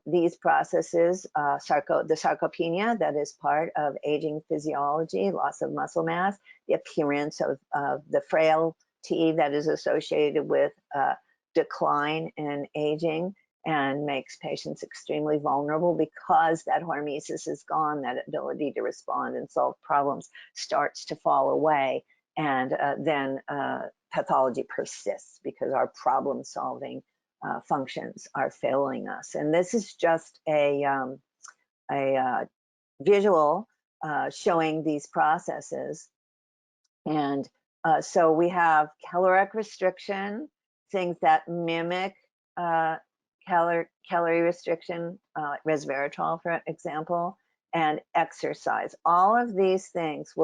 these processes, the sarcopenia, that is part of aging physiology, loss of muscle mass, the appearance of the frailty that is associated with decline in aging, and makes patients extremely vulnerable because that hormesis is gone, that ability to respond and solve problems starts to fall away. And then pathology persists because our problem-solving functions are failing us. And this is just a visual showing these processes. And so we have caloric restriction, things that mimic calorie restriction, resveratrol, for example, and exercise. All of these things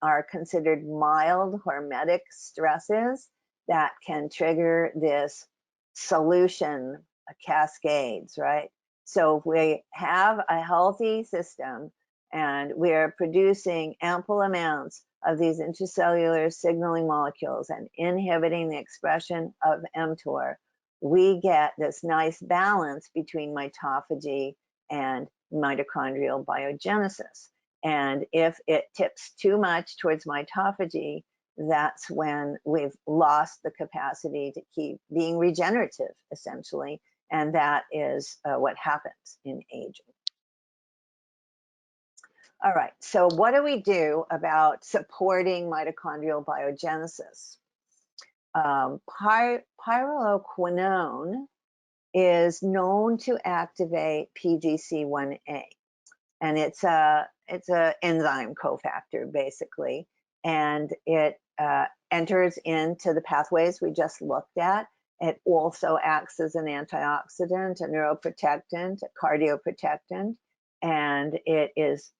are considered mild hormetic stresses that can trigger this solution cascades, right? So if we have a healthy system and we're producing ample amounts of these intracellular signaling molecules and inhibiting the expression of mTOR, we get this nice balance between mitophagy and mitochondrial biogenesis. And if it tips too much towards mitophagy, that's when we've lost the capacity to keep being regenerative, essentially. And that is what happens in aging. All right, so what do we do about supporting mitochondrial biogenesis? Pyroquinone is known to activate PGC1A. And it's a it's a enzyme cofactor basically, and it enters into the pathways we just looked at. It also acts as an antioxidant, a neuroprotectant, a cardioprotectant, and it is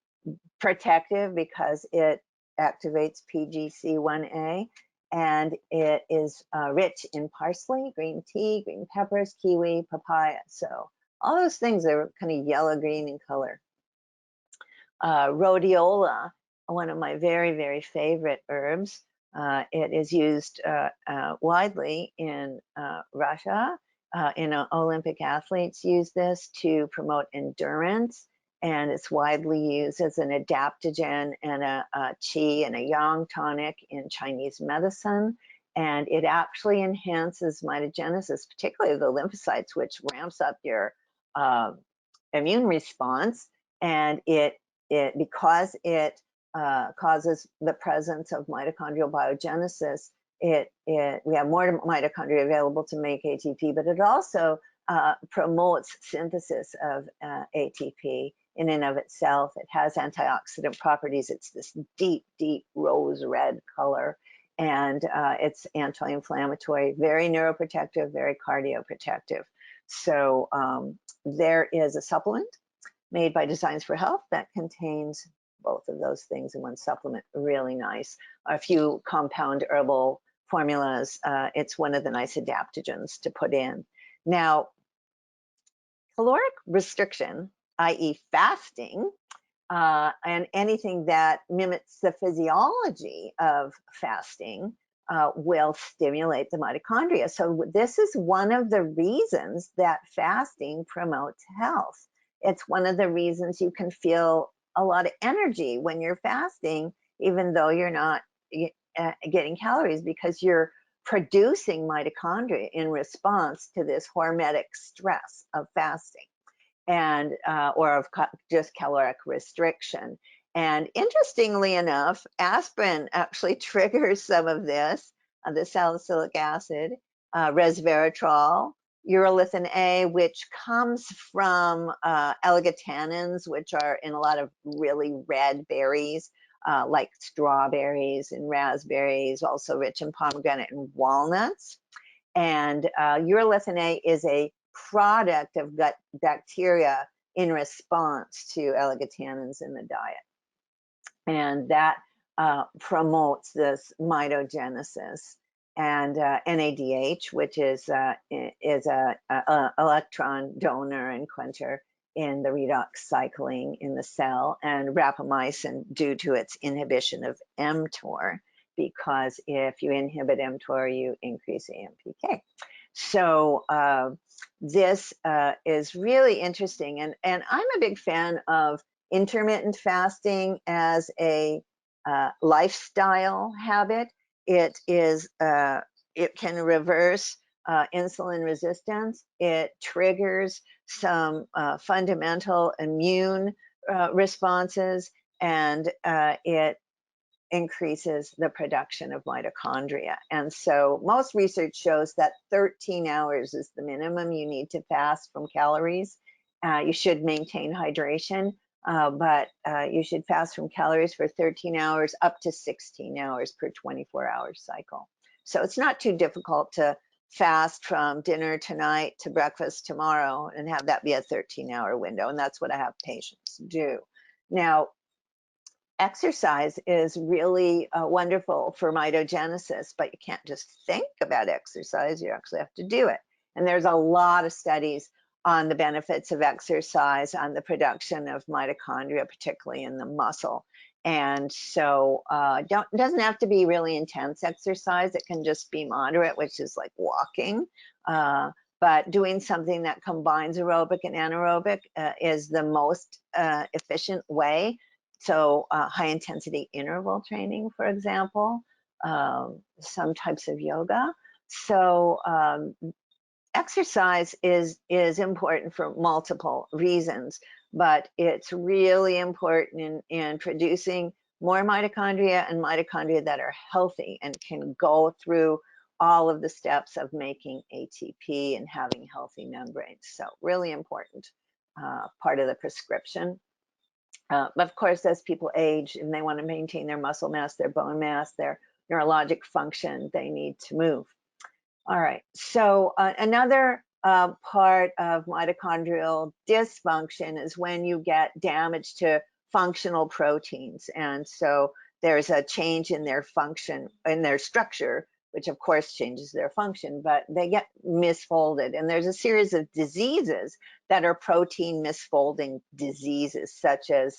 protective because it activates PGC1A, and it is rich in parsley, green tea, green peppers, kiwi, papaya. So all those things are kind of yellow-green in color. Rhodiola, one of my very, very favorite herbs. It is used widely in Russia. Olympic athletes use this to promote endurance, and it's widely used as an adaptogen and a qi and a yang tonic in Chinese medicine. And it actually enhances mitogenesis, particularly the lymphocytes, which ramps up your immune response. And because it causes the presence of mitochondrial biogenesis, we have more mitochondria available to make ATP, but it also promotes synthesis of ATP in and of itself. It has antioxidant properties. It's this deep, deep rose red color, and it's anti-inflammatory, very neuroprotective, very cardioprotective. So there is a supplement made by Designs for Health that contains both of those things in one supplement. Really nice. A few compound herbal formulas. It's one of the nice adaptogens to put in. Now, caloric restriction, i.e. fasting, and anything that mimics the physiology of fasting will stimulate the mitochondria. So this is one of the reasons that fasting promotes health. It's one of the reasons you can feel a lot of energy when you're fasting, even though you're not getting calories, because you're producing mitochondria in response to this hormetic stress of fasting, and or of just caloric restriction. And interestingly enough, aspirin actually triggers some of this, the salicylic acid, resveratrol, urolithin A, which comes from elegant tannins, which are in a lot of really red berries, like strawberries and raspberries, also rich in pomegranate and walnuts. And urolithin A is a product of gut bacteria in response to elegant tannins in the diet. And that promotes this mitogenesis. And NADH, which is a electron donor and quencher in the redox cycling in the cell, and rapamycin due to its inhibition of mTOR, because if you inhibit mTOR, you increase AMPK. So this is really interesting, and I'm a big fan of intermittent fasting as a lifestyle habit. It can reverse insulin resistance. It triggers some fundamental immune responses, and it increases the production of mitochondria. And so most research shows that 13 hours is the minimum you need to fast from calories. You should maintain hydration, but you should fast from calories for 13 hours up to 16 hours per 24-hour cycle. So it's not too difficult to fast from dinner tonight to breakfast tomorrow and have that be a 13-hour window. And that's what I have patients do. Now, exercise is really wonderful for mitogenesis, but you can't just think about exercise, you actually have to do it. And there's a lot of studies on the benefits of exercise on the production of mitochondria, particularly in the muscle. And so it doesn't have to be really intense exercise. It can just be moderate, which is like walking. But doing something that combines aerobic and anaerobic is the most efficient way. So high intensity interval training, for example, some types of yoga. So exercise is important for multiple reasons, but it's really important in producing more mitochondria, and mitochondria that are healthy and can go through all of the steps of making ATP and having healthy membranes. So really important part of the prescription. Of course, as people age and they want to maintain their muscle mass, their bone mass, their neurologic function, they need to move. All right, so another part of mitochondrial dysfunction is when you get damage to functional proteins. And so there's a change in their function, in their structure, which of course changes their function, but they get misfolded. And there's a series of diseases that are protein misfolding diseases, such as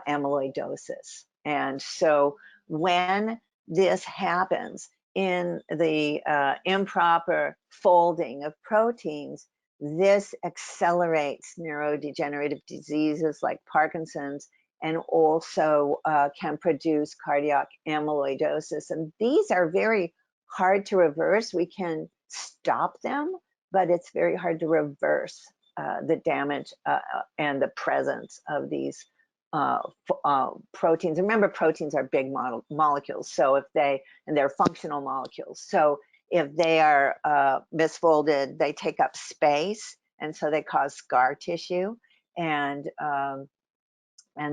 amyloidosis. And so when this happens in the improper folding of proteins, this accelerates neurodegenerative diseases like Parkinson's, and also can produce cardiac amyloidosis. And these are very hard to reverse. We can stop them, but it's very hard to reverse the damage and the presence of these proteins. Remember, proteins are big molecules, so if and they're functional molecules. So if they are misfolded, they take up space, and so they cause scar tissue. And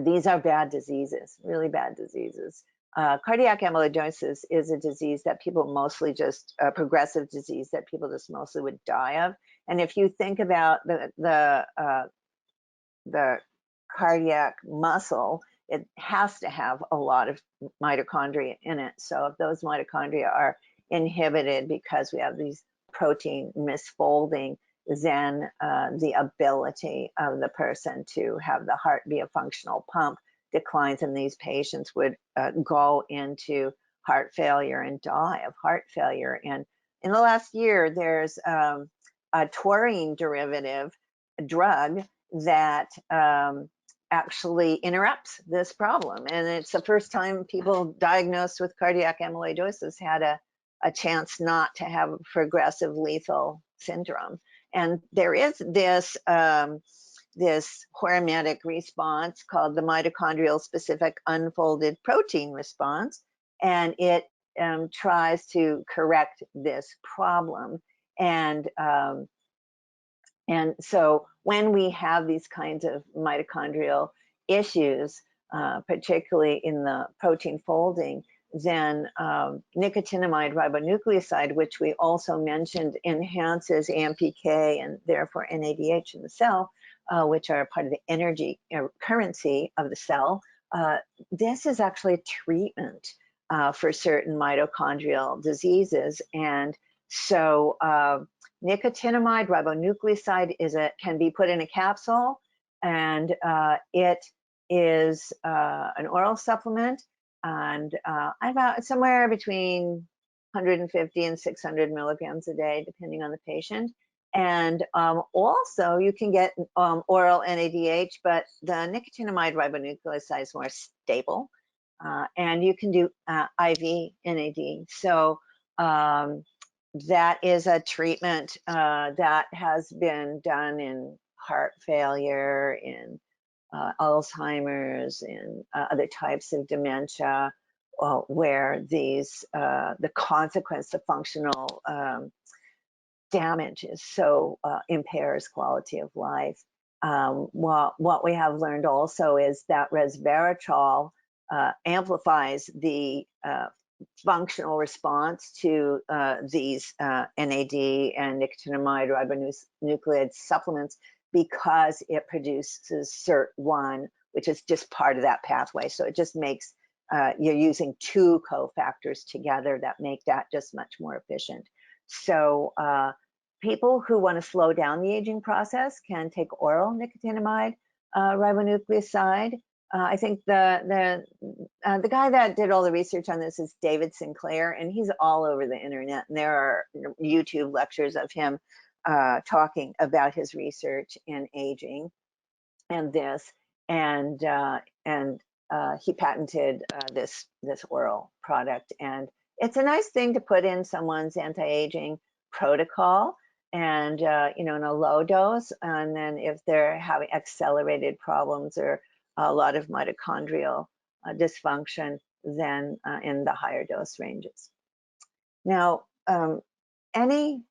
these are bad diseases, really bad diseases. Cardiac amyloidosis is a disease that people mostly just, a progressive disease that people just mostly would die of. And if you think about the cardiac muscle, it has to have a lot of mitochondria in it. So if those mitochondria are inhibited because we have these protein misfolding, then the ability of the person to have the heart be a functional pump declines, and these patients would go into heart failure and die of heart failure. And in the last year, there's a taurine derivative drug that actually interrupts this problem. And it's the first time people diagnosed with cardiac amyloidosis had a chance not to have a progressive lethal syndrome. And there is this hormetic response called the mitochondrial specific unfolded protein response. And it tries to correct this problem. And so when we have these kinds of mitochondrial issues, particularly in the protein folding, then nicotinamide ribonucleoside, which we also mentioned, enhances AMPK and therefore NADH in the cell, which are part of the energy currency of the cell. This is actually a treatment for certain mitochondrial diseases. And so nicotinamide ribonucleoside can be put in a capsule, and it is an oral supplement, and about somewhere between 150 and 600 milligrams a day, depending on the patient. And also you can get oral NADH, but the nicotinamide ribonucleoside is more stable, and you can do IV NAD. So that is a treatment that has been done in heart failure, in Alzheimer's, and other types of dementia, where the consequence of functional damage is so impairs quality of life. What we have learned also is that resveratrol amplifies the functional response to these NAD and nicotinamide ribonucleoside supplements, because it produces SIRT1, which is just part of that pathway. So it just makes, you're using two cofactors together that make that just much more efficient. So people who want to slow down the aging process can take oral nicotinamide ribonucleoside. I think the guy that did all the research on this is David Sinclair, and he's all over the internet. And there are YouTube lectures of him talking about his research in aging and this, and he patented this oral product. And it's a nice thing to put in someone's anti-aging protocol, and in a low dose. And then if they're having accelerated problems or a lot of mitochondrial dysfunction, then in the higher dose ranges. Now, any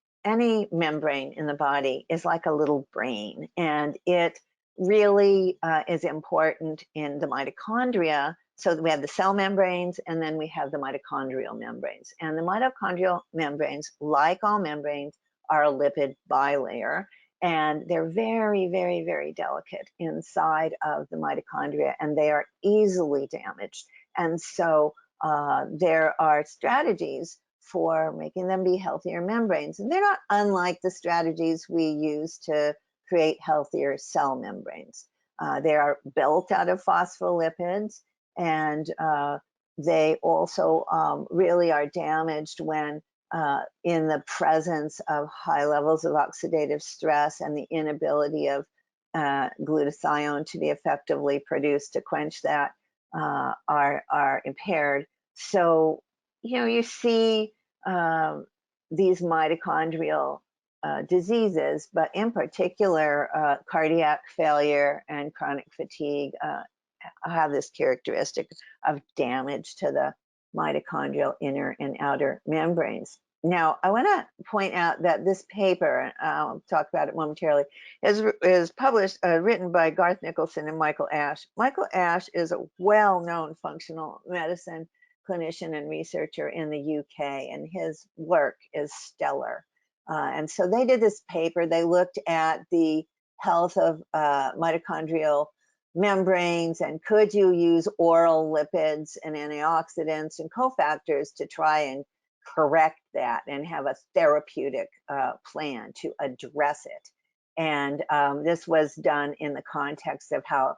membrane in the body is like a little brain, and it really is important in the mitochondria. So we have the cell membranes, and then we have the mitochondrial membranes. And the mitochondrial membranes, like all membranes, are a lipid bilayer. And they're very, very, very delicate inside of the mitochondria, and they are easily damaged. And so there are strategies for making them be healthier membranes. And they're not unlike the strategies we use to create healthier cell membranes. They are built out of phospholipids, and they also really are damaged when in the presence of high levels of oxidative stress and the inability of glutathione to be effectively produced to quench that are impaired. So, you see these mitochondrial diseases, but in particular, cardiac failure and chronic fatigue have this characteristic of damage to the mitochondrial inner and outer membranes. Now, I want to point out that this paper, and I'll talk about it momentarily, is published, written by Garth Nicholson and Michael Ash. Michael Ash is a well-known functional medicine clinician and researcher in the UK, and his work is stellar. And so they did this paper. They looked at the health of mitochondrial membranes, and could you use oral lipids and antioxidants and cofactors to try and correct that and have a therapeutic plan to address it. And this was done in the context of how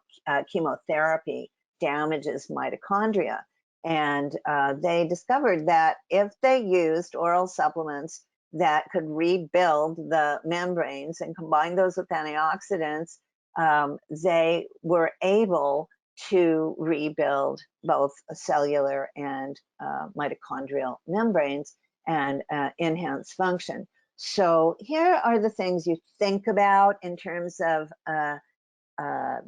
chemotherapy damages mitochondria. And they discovered that if they used oral supplements that could rebuild the membranes and combine those with antioxidants, they were able to rebuild both cellular and mitochondrial membranes and enhance function. So here are the things you think about in terms of the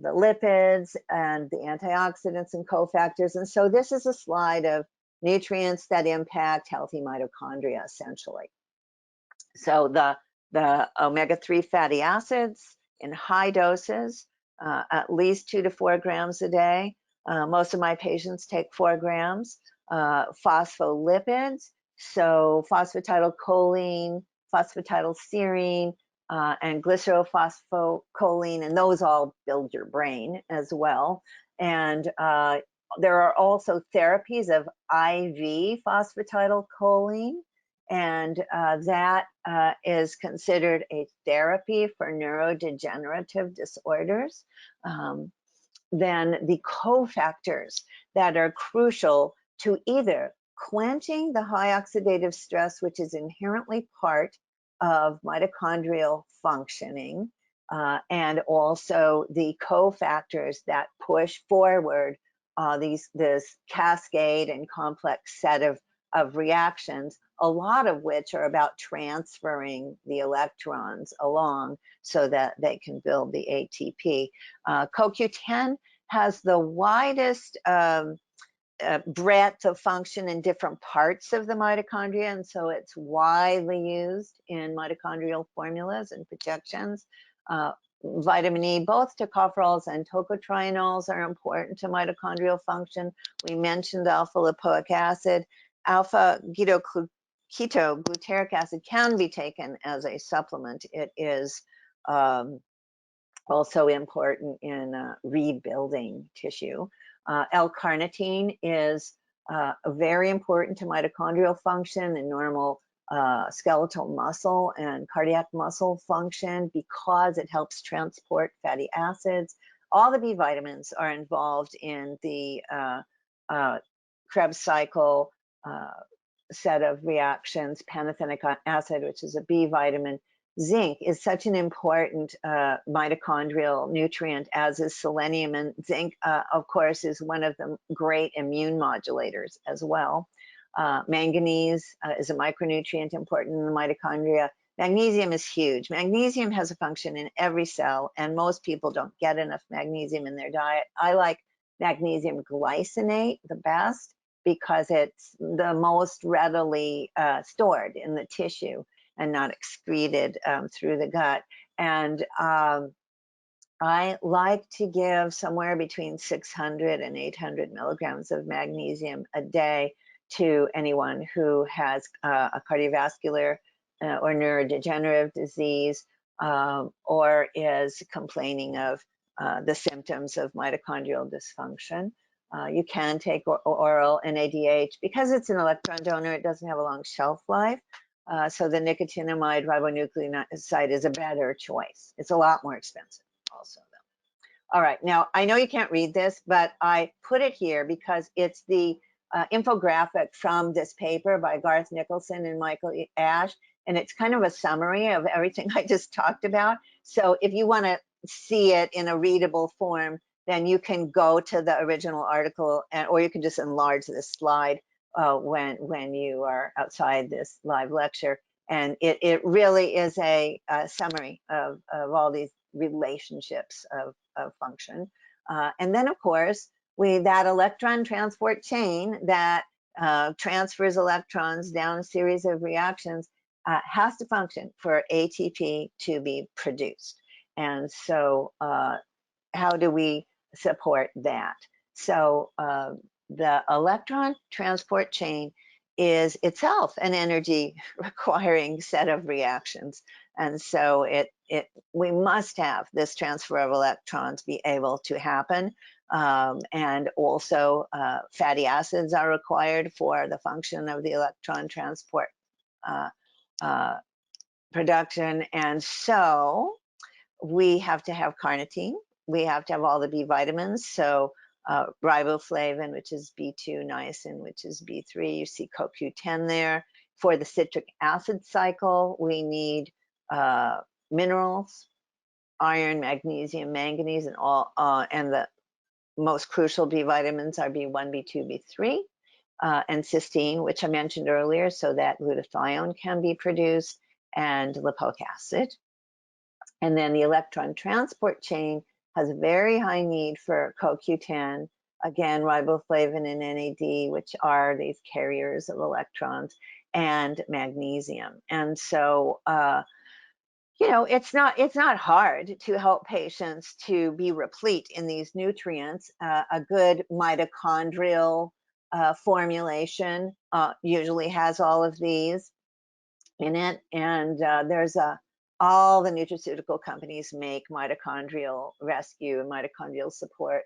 lipids and the antioxidants and cofactors. And so this is a slide of nutrients that impact healthy mitochondria, essentially. So the omega-3 fatty acids in high doses, at least 2 to 4 grams a day. Most of my patients take 4 grams. Phospholipids, so phosphatidylcholine, phosphatidylserine, and glycerylphosphocholine, and those all build your brain as well. And there are also therapies of IV phosphatidylcholine, and that is considered a therapy for neurodegenerative disorders. Then the cofactors that are crucial to either quenching the high oxidative stress, which is inherently part of mitochondrial functioning, and also the cofactors that push forward this cascade and complex set of reactions, a lot of which are about transferring the electrons along so that they can build the ATP. CoQ10 has the widest breadth of function in different parts of the mitochondria, and so it's widely used in mitochondrial formulas and projections. Vitamin E, both tocopherols and tocotrienols are important to mitochondrial function. We mentioned alpha lipoic acid. Alpha ketoglutaric acid can be taken as a supplement. It is also important in rebuilding tissue. L-carnitine is very important to mitochondrial function and normal skeletal muscle and cardiac muscle function because it helps transport fatty acids. All the B vitamins are involved in the Krebs cycle set of reactions. Pantothenic acid, which is a B vitamin. Zinc is such an important mitochondrial nutrient, as is selenium, and zinc, of course, is one of the great immune modulators as well. Manganese is a micronutrient important in the mitochondria. Magnesium is huge. Magnesium has a function in every cell, and most people don't get enough magnesium in their diet. I like magnesium glycinate the best because it's the most readily stored in the tissue and not excreted through the gut. And I like to give somewhere between 600 and 800 milligrams of magnesium a day to anyone who has a cardiovascular or neurodegenerative disease, or is complaining of the symptoms of mitochondrial dysfunction. You can take oral NADH. Because it's an electron donor, it doesn't have a long shelf life. So the nicotinamide ribonucleoside is a better choice. It's a lot more expensive also, though. All right, now I know you can't read this, but I put it here because it's the infographic from this paper by Garth Nicholson and Michael Ash, and it's kind of a summary of everything I just talked about. So if you want to see it in a readable form, then you can go to the original article, or you can just enlarge this slide when you are outside this live lecture. And it really is a summary of all these relationships of function. And then, of course, that electron transport chain that transfers electrons down a series of reactions has to function for ATP to be produced. And so how do we support that? So the electron transport chain is itself an energy requiring set of reactions. And so we must have this transfer of electrons be able to happen. And also fatty acids are required for the function of the electron transport production. And so we have to have carnitine. We have to have all the B vitamins. So riboflavin, which is B2, niacin, which is B3. You see CoQ10 there. For the citric acid cycle, we need minerals, iron, magnesium, manganese, and all. And the most crucial B vitamins are B1, B2, B3, and cysteine, which I mentioned earlier, so that glutathione can be produced, and lipoic acid. And then the electron transport chain has a very high need for CoQ10, again, riboflavin and NAD, which are these carriers of electrons, and magnesium. And so, you know, it's not hard to help patients to be replete in these nutrients. A good mitochondrial formulation usually has all of these in it, and all the nutraceutical companies make mitochondrial rescue and mitochondrial support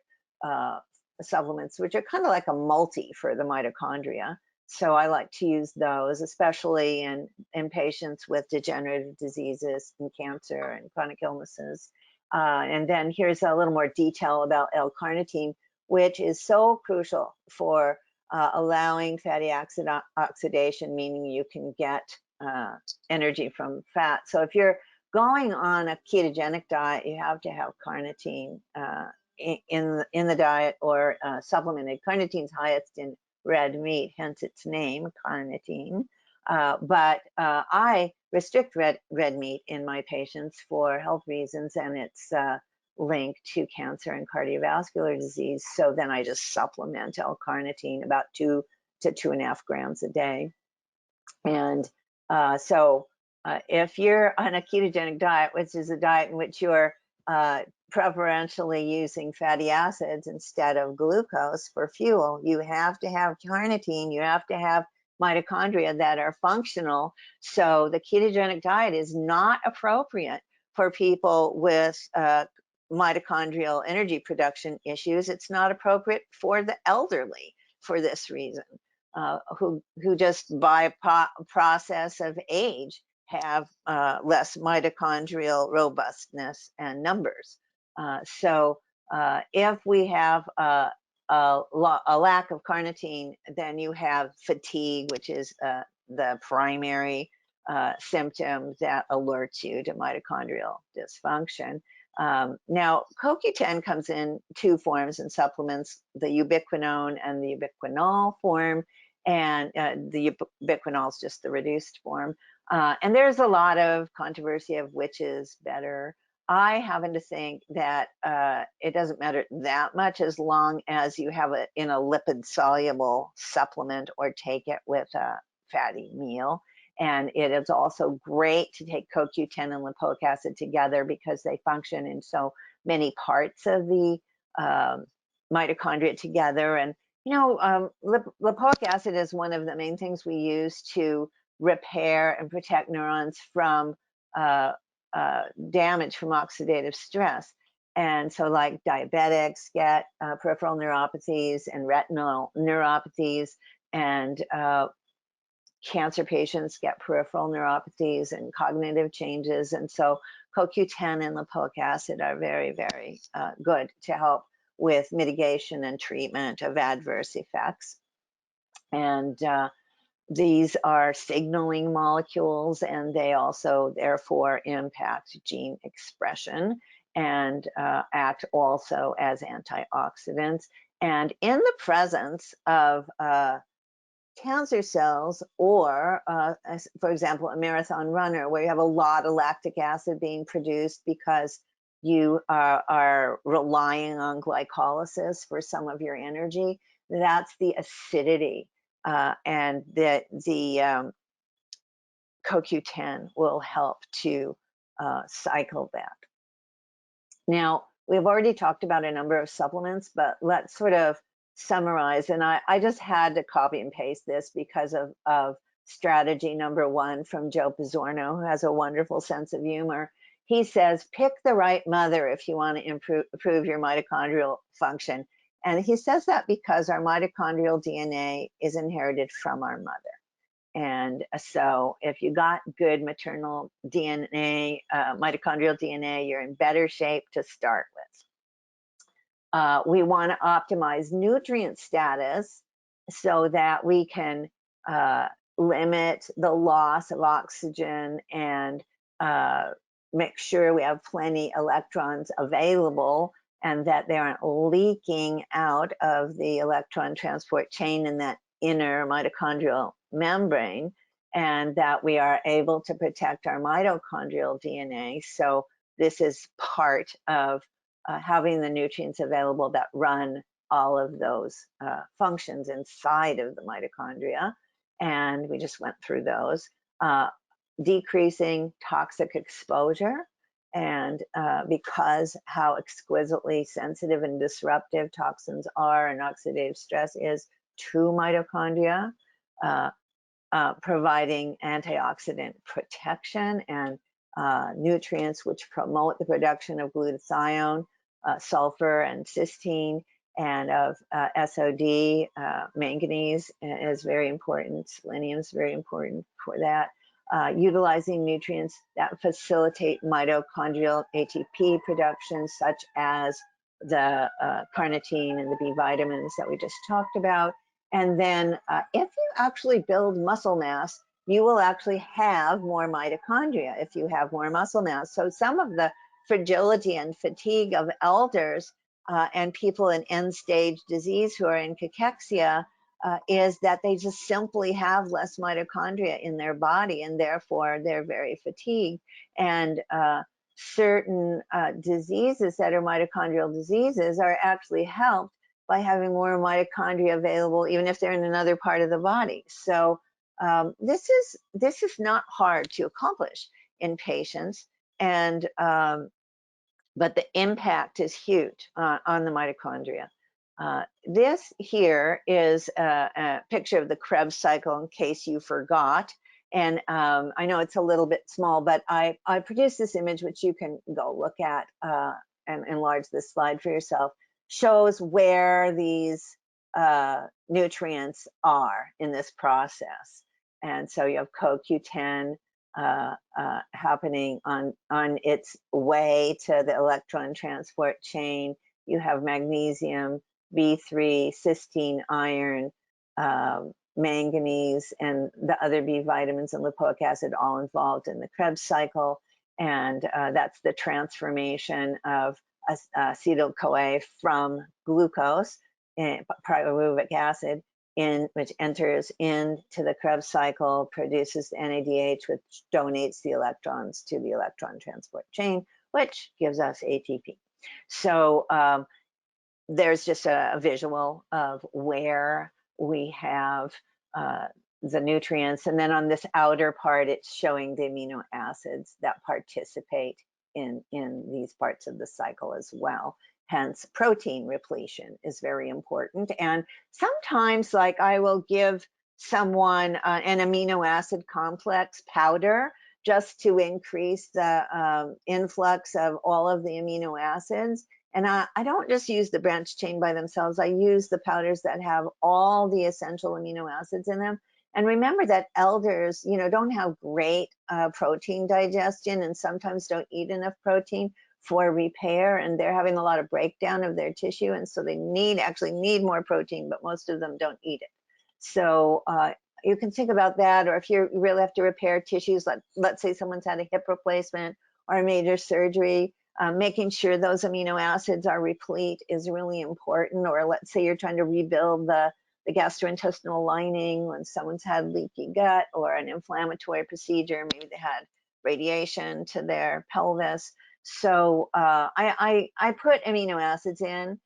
supplements, which are kind of like a multi for the mitochondria. So I like to use those, especially in patients with degenerative diseases and cancer and chronic illnesses. And then here's a little more detail about L-carnitine, which is so crucial for allowing fatty acid oxidation, meaning you can get energy from fat. So if you're going on a ketogenic diet, you have to have carnitine in the diet, or supplemented. Carnitine's highest in red meat, hence its name, carnitine. But I restrict red meat in my patients for health reasons, and it's linked to cancer and cardiovascular disease. So then I just supplement L-carnitine about 2 to 2.5 grams a day. And so if you're on a ketogenic diet, which is a diet in which you're preferentially using fatty acids instead of glucose for fuel, you have to have carnitine, you have to have mitochondria that are functional. So the ketogenic diet is not appropriate for people with mitochondrial energy production issues. It's not appropriate for the elderly for this reason, who just by process of age have less mitochondrial robustness and numbers. So if we have a lack of carnitine, then you have fatigue, which is the primary symptom that alerts you to mitochondrial dysfunction. Now, CoQ10 comes in 2 forms in supplements, the ubiquinone and the ubiquinol form, and the ubiquinol is just the reduced form. And there's a lot of controversy of which is better. I happen to think that it doesn't matter that much as long as you have it in a lipid-soluble supplement or take it with a fatty meal. And it is also great to take CoQ10 and lipoic acid together because they function in so many parts of the mitochondria together. And lipoic acid is one of the main things we use to repair and protect neurons from damage from oxidative stress. And so like diabetics get peripheral neuropathies and retinal neuropathies, and cancer patients get peripheral neuropathies and cognitive changes. And so CoQ10 and lipoic acid are very, very good to help with mitigation and treatment of adverse effects. And these are signaling molecules, and they also therefore impact gene expression and act also as antioxidants. And in the presence of cancer cells, or for example, a marathon runner, where you have a lot of lactic acid being produced because you are relying on glycolysis for some of your energy, that's the acidity. And the CoQ10 will help to cycle that. Now, we've already talked about a number of supplements, but let's sort of summarize. And I just had to copy and paste this because of strategy number 1 from Joe Pizzorno, who has a wonderful sense of humor. He says, pick the right mother if you want to improve your mitochondrial function. And he says that because our mitochondrial DNA is inherited from our mother. And so if you got good maternal DNA, mitochondrial DNA, you're in better shape to start with. We want to optimize nutrient status so that we can limit the loss of oxygen and make sure we have plenty electrons available, and that they aren't leaking out of the electron transport chain in that inner mitochondrial membrane, and that we are able to protect our mitochondrial DNA. So this is part of having the nutrients available that run all of those functions inside of the mitochondria. And we just went through those. Decreasing toxic exposure, and because how exquisitely sensitive and disruptive toxins are and oxidative stress is to mitochondria, providing antioxidant protection and nutrients which promote the production of glutathione, sulfur, and cysteine, and of SOD. Manganese is very important. Selenium is very important for that. Utilizing nutrients that facilitate mitochondrial ATP production, such as the carnitine and the B vitamins that we just talked about. And then if you actually build muscle mass, you will actually have more mitochondria if you have more muscle mass. So some of the fragility and fatigue of elders and people in end-stage disease who are in cachexia is that they just simply have less mitochondria in their body, and therefore they're very fatigued. And certain diseases that are mitochondrial diseases are actually helped by having more mitochondria available, even if they're in another part of the body. So this is not hard to accomplish in patients, and but the impact is huge on the mitochondria. This here is a picture of the Krebs cycle, in case you forgot. And I know it's a little bit small, but I produced this image, which you can go look at and enlarge this slide for yourself. Shows where these nutrients are in this process. And so you have CoQ10 happening on its way to the electron transport chain. You have magnesium, B3, cysteine, iron, manganese, and the other B vitamins and lipoic acid all involved in the Krebs cycle. And that's the transformation of acetyl-CoA from glucose, pyruvic acid, which enters into the Krebs cycle, produces NADH, which donates the electrons to the electron transport chain, which gives us ATP. So there's just a visual of where we have the nutrients. And then on this outer part, it's showing the amino acids that participate in these parts of the cycle as well. Hence, protein repletion is very important. And sometimes, like, I will give someone an amino acid complex powder just to increase the influx of all of the amino acids. And I don't just use the branched chain by themselves. I use the powders that have all the essential amino acids in them. And remember that elders, don't have great protein digestion and sometimes don't eat enough protein for repair, and they're having a lot of breakdown of their tissue, and so they actually need more protein, but most of them don't eat it. So you can think about that, or if you really have to repair tissues, let's say someone's had a hip replacement or a major surgery, making sure those amino acids are replete is really important. Or let's say you're trying to rebuild the gastrointestinal lining when someone's had leaky gut or an inflammatory procedure, maybe they had radiation to their pelvis. So I put amino acids in.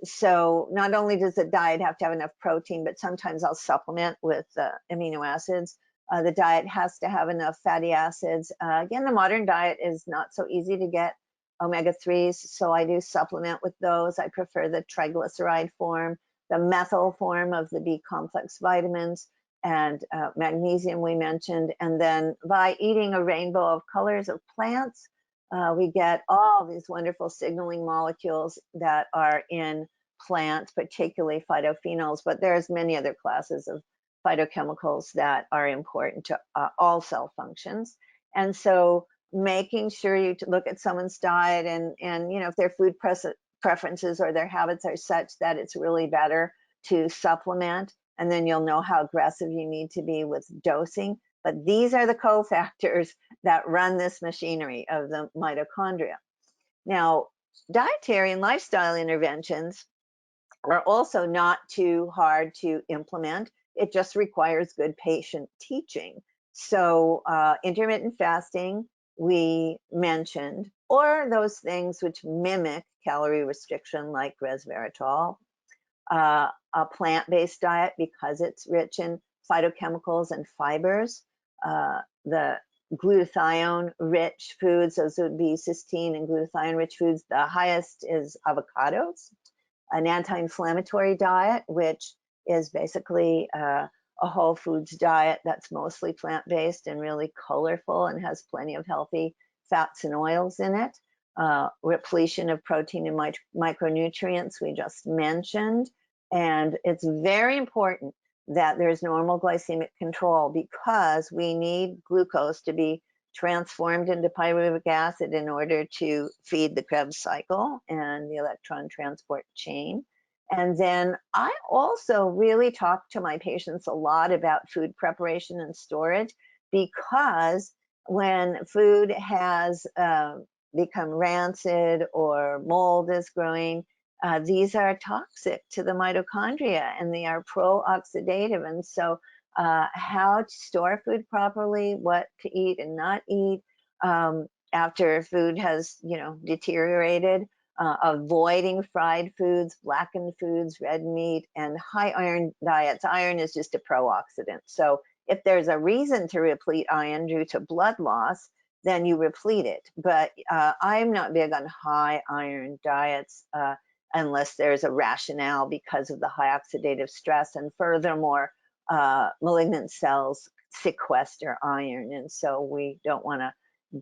So not only does the diet have to have enough protein, but sometimes I'll supplement with amino acids. The diet has to have enough fatty acids. Again, the modern diet is not so easy to get omega-3s, so I do supplement with those. I prefer the triglyceride form, the methyl form of the B complex vitamins, and magnesium we mentioned. And then by eating a rainbow of colors of plants, we get all these wonderful signaling molecules that are in plants, particularly phytophenols, but there's many other classes of phytochemicals that are important to all cell functions. And so making sure you look at someone's diet and if their food preferences or their habits are such that it's really better to supplement, and then you'll know how aggressive you need to be with dosing. But these are the cofactors that run this machinery of the mitochondria. Now, dietary and lifestyle interventions are also not too hard to implement. It just requires good patient teaching. So intermittent fasting, we mentioned, or those things which mimic calorie restriction like resveratrol. A plant-based diet, because it's rich in phytochemicals and fibers. The glutathione-rich foods, those would be cysteine and glutathione-rich foods. The highest is avocados. An anti-inflammatory diet, which is basically a whole foods diet that's mostly plant-based and really colorful and has plenty of healthy fats and oils in it. Repletion of protein and micronutrients we just mentioned. And it's very important that there's normal glycemic control, because we need glucose to be transformed into pyruvic acid in order to feed the Krebs cycle and the electron transport chain. And then I also really talk to my patients a lot about food preparation and storage, because when food has become rancid or mold is growing, these are toxic to the mitochondria and they are pro-oxidative. And so how to store food properly, what to eat and not eat after food has deteriorated, avoiding fried foods, blackened foods, red meat, and high iron diets. Iron is just a pro-oxidant. So if there's a reason to replete iron due to blood loss, then you replete it. But I'm not big on high iron diets unless there's a rationale because of the high oxidative stress. And furthermore, malignant cells sequester iron. And so we don't want to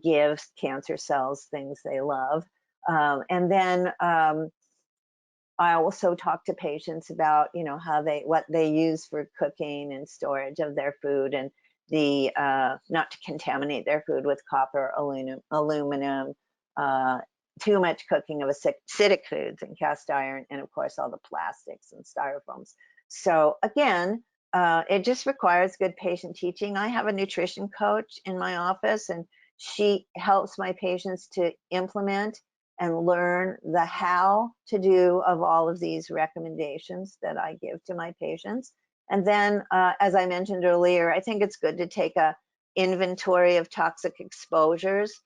give cancer cells things they love. And then I also talk to patients about, what they use for cooking and storage of their food, and the not to contaminate their food with copper, aluminum, too much cooking of acidic foods and cast iron, and of course all the plastics and styrofoams. So again, it just requires good patient teaching. I have a nutrition coach in my office, and she helps my patients to implement and learn the how to do of all of these recommendations that I give to my patients. And then, as I mentioned earlier, I think it's good to take a inventory of toxic exposures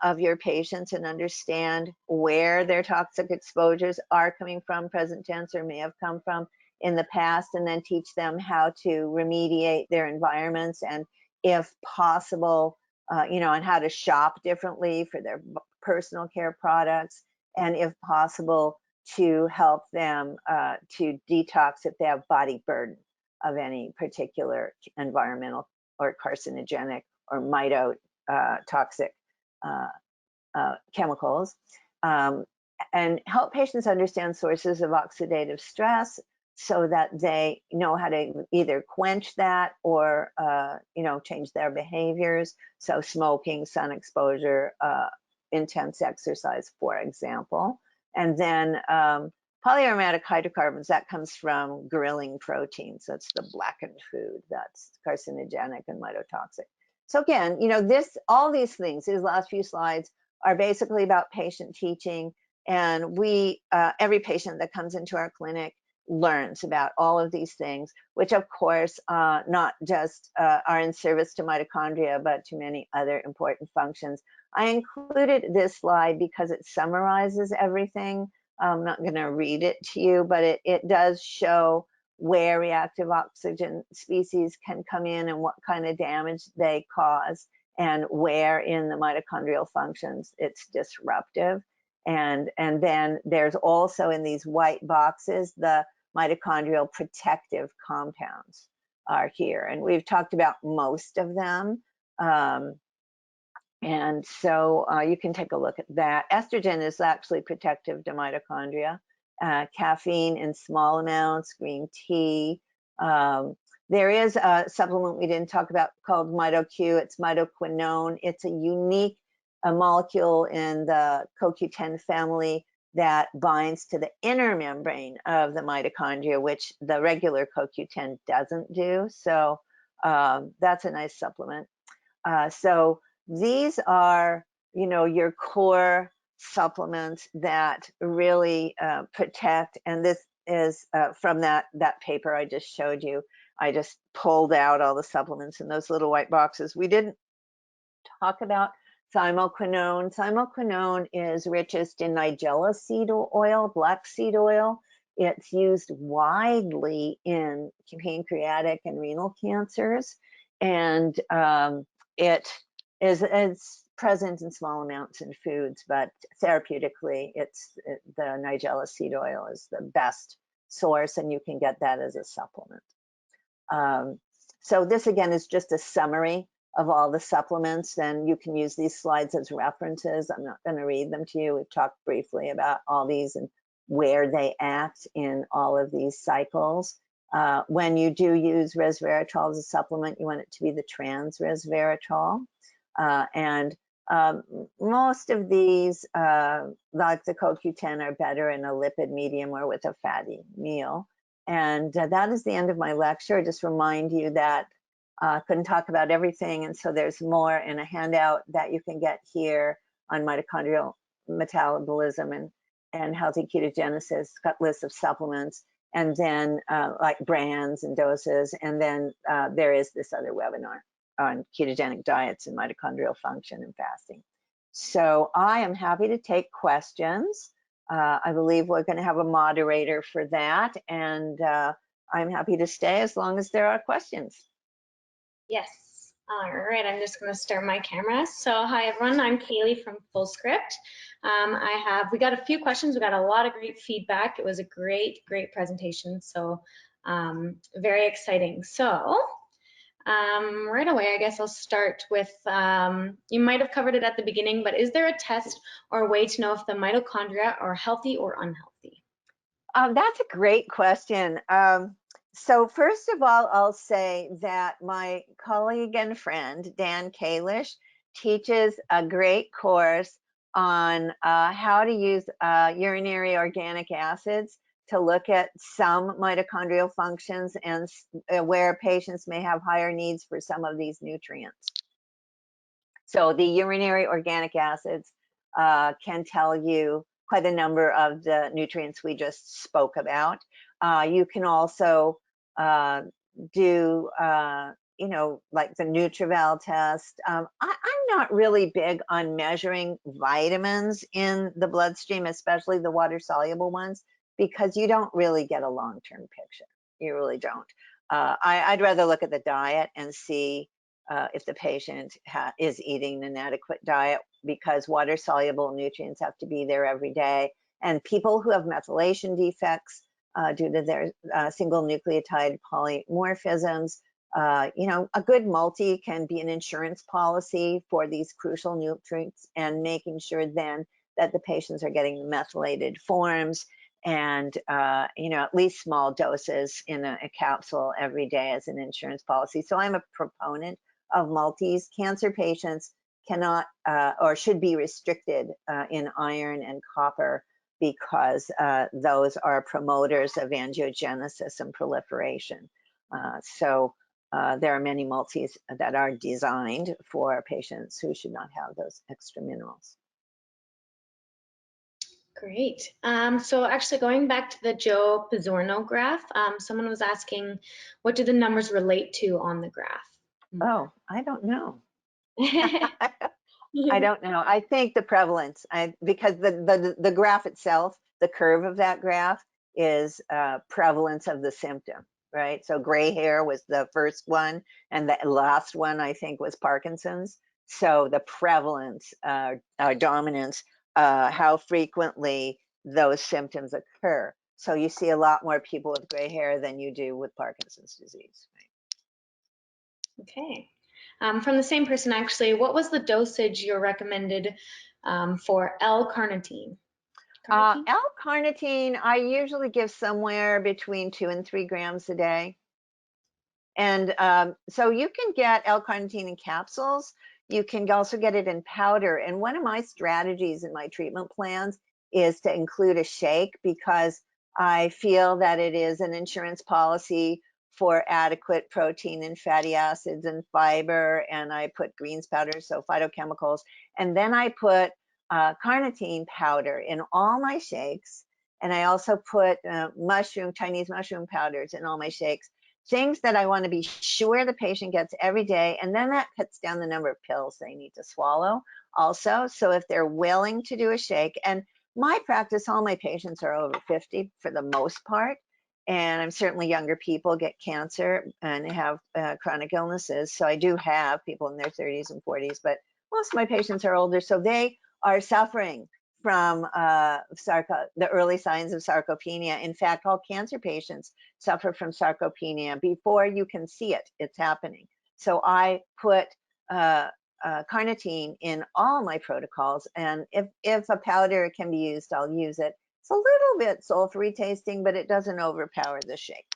of your patients and understand where their toxic exposures are coming from, present tense, or may have come from in the past, and then teach them how to remediate their environments, and if possible, on how to shop differently for their personal care products, and if possible, to help them to detox if they have body burden of any particular environmental or carcinogenic or mitotoxic chemicals, and help patients understand sources of oxidative stress so that they know how to either quench that or change their behaviors. So smoking, sun exposure, intense exercise, for example. And then polyaromatic hydrocarbons, that comes from grilling proteins. That's the blackened food that's carcinogenic and mitotoxic. So again, all these things, these last few slides are basically about patient teaching. And we, every patient that comes into our clinic learns about all of these things, which of course not just are in service to mitochondria, but to many other important functions. I included this slide because it summarizes everything. I'm not going to read it to you, but it does show where reactive oxygen species can come in and what kind of damage they cause, and where in the mitochondrial functions it's disruptive. And then there's also in these white boxes, the mitochondrial protective compounds are here. And we've talked about most of them. And so you can take a look at that. Estrogen is actually protective to mitochondria. Caffeine in small amounts, green tea. There is a supplement we didn't talk about called MitoQ. It's mitoquinone. It's a unique molecule in the CoQ10 family that binds to the inner membrane of the mitochondria, which the regular CoQ10 doesn't do. So that's a nice supplement. So these are, your core supplements that really protect. And this is from that paper I just showed you. I just pulled out all the supplements in those little white boxes. We didn't talk about thymoquinone. Thymoquinone is richest in nigella seed oil, black seed oil. It's used widely in pancreatic and renal cancers, and it's present in small amounts in foods, but therapeutically, the nigella seed oil is the best source, and you can get that as a supplement. So this again is just a summary of all the supplements, and you can use these slides as references. I'm not going to read them to you. We've talked briefly about all these and where they act in all of these cycles. When you do use resveratrol as a supplement, you want it to be the trans resveratrol. And most of these, like the CoQ10, are better in a lipid medium or with a fatty meal. And that is the end of my lecture. I just remind you that I couldn't talk about everything, and so there's more in a handout that you can get here on mitochondrial metabolism and healthy ketogenesis, got lists of supplements, and then like brands and doses, and then there is this other webinar on ketogenic diets and mitochondrial function and fasting. So I am happy to take questions. I believe we're going to have a moderator for that, and I'm happy to stay as long as there are questions. Yes. All right, I'm just going to start my camera. So hi everyone, I'm Kaylee from Fullscript. We got a few questions. We got a lot of great feedback. It was a great presentation. So very exciting. So right away, I guess I'll start with, you might have covered it at the beginning, but is there a test or a way to know if the mitochondria are healthy or unhealthy? That's a great question. So first of all, I'll say that my colleague and friend, Dan Kalish, teaches a great course on how to use urinary organic acids to look at some mitochondrial functions and where patients may have higher needs for some of these nutrients. So the urinary organic acids can tell you quite a number of the nutrients we just spoke about. You can also do, like the Nutrival test. I'm not really big on measuring vitamins in the bloodstream, especially the water-soluble ones, because you don't really get a long-term picture. You really don't. I'd rather look at the diet and see if the patient is eating an adequate diet, because water soluble nutrients have to be there every day. And people who have methylation defects due to their single nucleotide polymorphisms, a good multi can be an insurance policy for these crucial nutrients, and making sure then that the patients are getting the methylated forms, and at least small doses in a capsule every day as an insurance policy. So I'm a proponent of multis. Cancer patients cannot or should be restricted in iron and copper, because those are promoters of angiogenesis and proliferation. So there are many multis that are designed for patients who should not have those extra minerals. Great. So actually going back to the Joe Pizzorno graph, someone was asking, what do the numbers relate to on the graph? Oh, I don't know. I don't know. I think the prevalence, because the graph itself, the curve of that graph is prevalence of the symptom, right? So gray hair was the first one, and the last one I think was Parkinson's. So the prevalence, dominance, how frequently those symptoms occur. So you see a lot more people with gray hair than you do with Parkinson's disease. Right? Okay. From the same person, actually, what was the dosage you recommended for L-carnitine? L-carnitine, I usually give somewhere between 2 and 3 grams a day. And so you can get L-carnitine in capsules. You can also get it in powder. And one of my strategies in my treatment plans is to include a shake, because I feel that it is an insurance policy for adequate protein and fatty acids and fiber. And I put greens powder, so phytochemicals. And then I put carnitine powder in all my shakes. And I also put Chinese mushroom powders in all my shakes. Things that I want to be sure the patient gets every day. And then that cuts down the number of pills they need to swallow also. So if they're willing to do a shake, and my practice, all my patients are over 50 for the most part. And I'm certainly younger people get cancer and have chronic illnesses. So I do have people in their 30s and 40s, but most of my patients are older. So they are suffering from the early signs of sarcopenia. In fact, all cancer patients suffer from sarcopenia before you can see it. It's happening. So I put carnitine in all my protocols, and if a powder can be used, I'll use it. It's a little bit sulfury tasting, but it doesn't overpower the shake.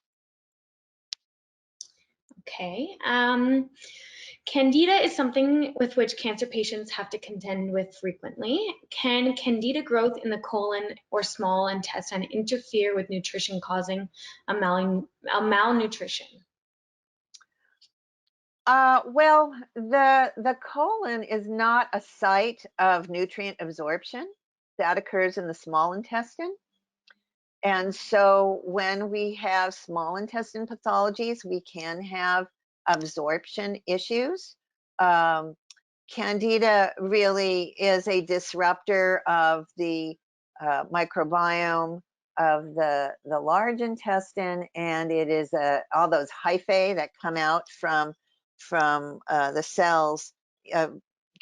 Okay. Candida is something with which cancer patients have to contend with frequently. Can candida growth in the colon or small intestine interfere with nutrition, causing a malnutrition? Well, the colon is not a site of nutrient absorption. That occurs in the small intestine. And so when we have small intestine pathologies, we can have absorption issues. Candida really is a disruptor of the microbiome of the large intestine, and it is all those hyphae that come out from the cells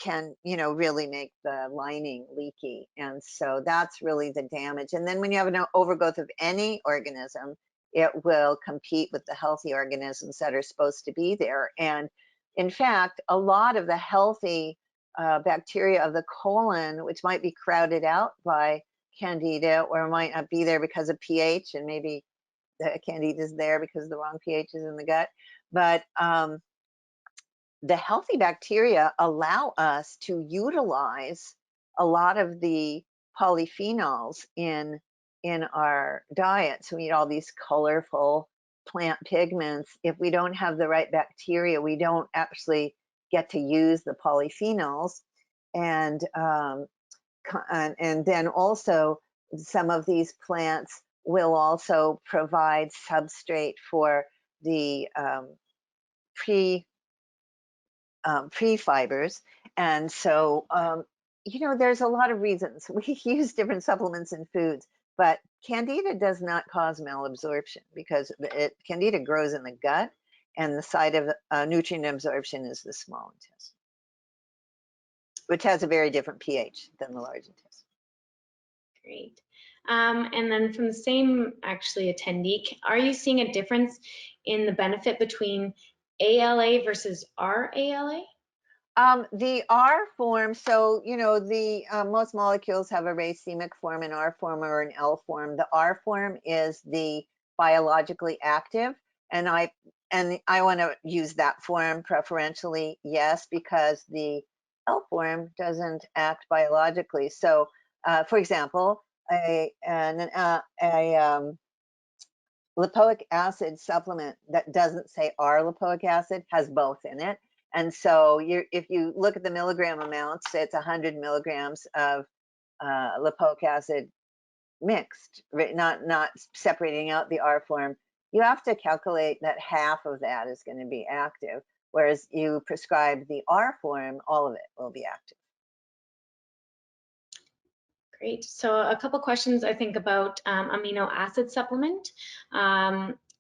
can really make the lining leaky, and so that's really the damage. And then when you have an overgrowth of any organism, it will compete with the healthy organisms that are supposed to be there. And in fact, a lot of the healthy bacteria of the colon, which might be crowded out by candida, or might not be there because of pH, and maybe the candida is there because the wrong pH is in the gut, but the healthy bacteria allow us to utilize a lot of the polyphenols in our diet. So we eat all these colorful plant pigments. If we don't have the right bacteria, we don't actually get to use the polyphenols. And then also some of these plants will also provide substrate for the pre-fibers. And so, there's a lot of reasons. We use different supplements in foods, but candida does not cause malabsorption, because candida grows in the gut. and the site of nutrient absorption is the small intestine, which has a very different pH than the large intestine. Great. And then from the same actually attendee, are you seeing a difference in the benefit between ALA versus RALA? The R form, so, you know, the most molecules have a racemic form, an R form, or an L form. The R form is the biologically active, and I want to use that form preferentially, yes, because the L form doesn't act biologically. So, for example, a lipoic acid supplement that doesn't say R lipoic acid has both in it. And so if you look at the milligram amounts, it's 100 milligrams of lipoic acid mixed, right? Not separating out the R form. You have to calculate that half of that is going to be active, whereas you prescribe the R form, all of it will be active. Great. So a couple questions I think about amino acid supplement.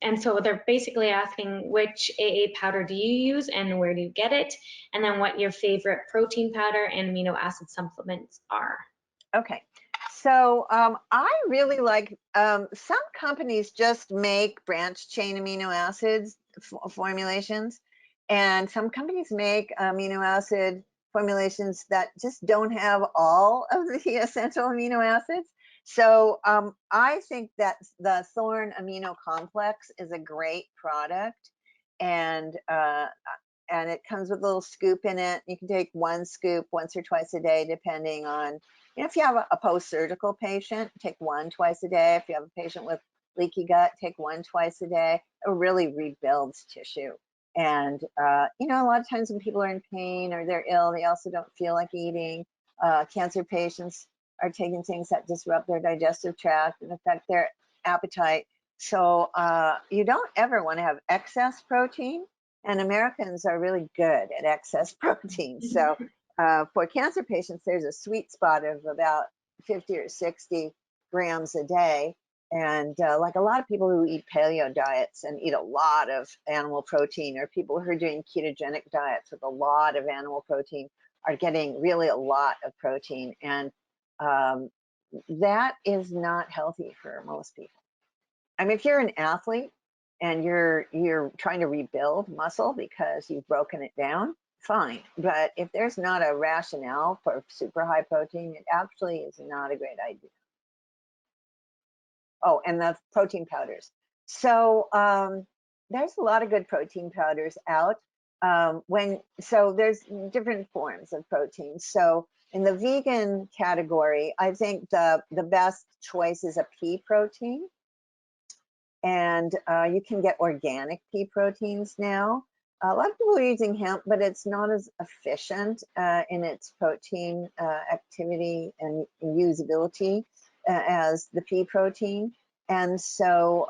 And so they're basically asking which AA powder do you use and where do you get it? And then what your favorite protein powder and amino acid supplements are. Okay. So I really like, some companies just make branched chain amino acids formulations, and some companies make amino acid formulations that just don't have all of the essential amino acids. So I think that the Thorne amino complex is a great product, and it comes with a little scoop in it. You can take one scoop once or twice a day, depending on, you know, if you have a post-surgical patient, take one twice a day. If you have a patient with leaky gut, take one twice a day. It really rebuilds tissue. And, you know, a lot of times when people are in pain or they're ill, they also don't feel like eating. Cancer patients are taking things that disrupt their digestive tract and affect their appetite. So you don't ever want to have excess protein. And Americans are really good at excess protein. So for cancer patients, there's a sweet spot of about 50 or 60 grams a day. And like a lot of people who eat paleo diets and eat a lot of animal protein, or people who are doing ketogenic diets with a lot of animal protein, are getting really a lot of protein. And that is not healthy for most people. I mean, if you're an athlete and you're trying to rebuild muscle because you've broken it down, fine. But if there's not a rationale for super high protein, it actually is not a great idea. Oh, and the protein powders. So there's a lot of good protein powders out. So there's different forms of protein. So in the vegan category, I think the best choice is a pea protein. And you can get organic pea proteins now. A lot of people are using hemp, but it's not as efficient in its protein activity and usability as the pea protein. And so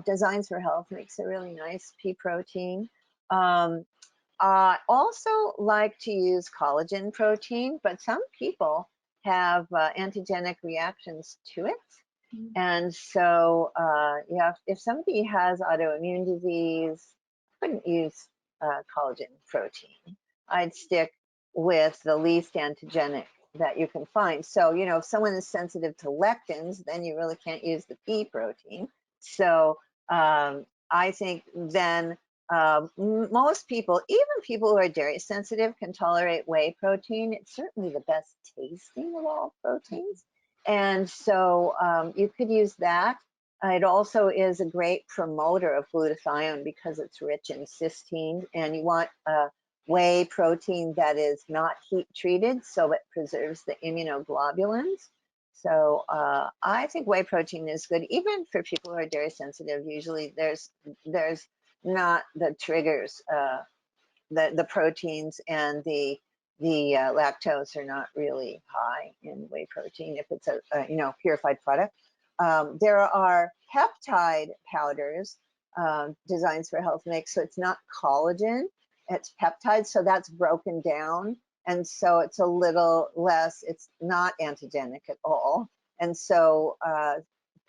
Designs for Health makes a really nice pea protein. I also like to use collagen protein, but some people have antigenic reactions to it. And so, yeah, if somebody has autoimmune disease, I wouldn't use collagen protein. I'd stick with the least antigenic that you can find. So, you know, if someone is sensitive to lectins, then you really can't use the pea protein. So I think then most people, even people who are dairy sensitive, can tolerate whey protein. It's certainly the best tasting of all proteins. And so you could use that. It also is a great promoter of glutathione because it's rich in cysteine, and you want whey protein that is not heat treated, so it preserves the immunoglobulins. So I think whey protein is good, even for people who are dairy sensitive. Usually there's not the triggers, the proteins and the lactose are not really high in whey protein if it's a you know, purified product. There are peptide powders, Designs for Health makes, so it's not collagen, it's peptides, so that's broken down, and so it's a little less, it's not antigenic at all. And so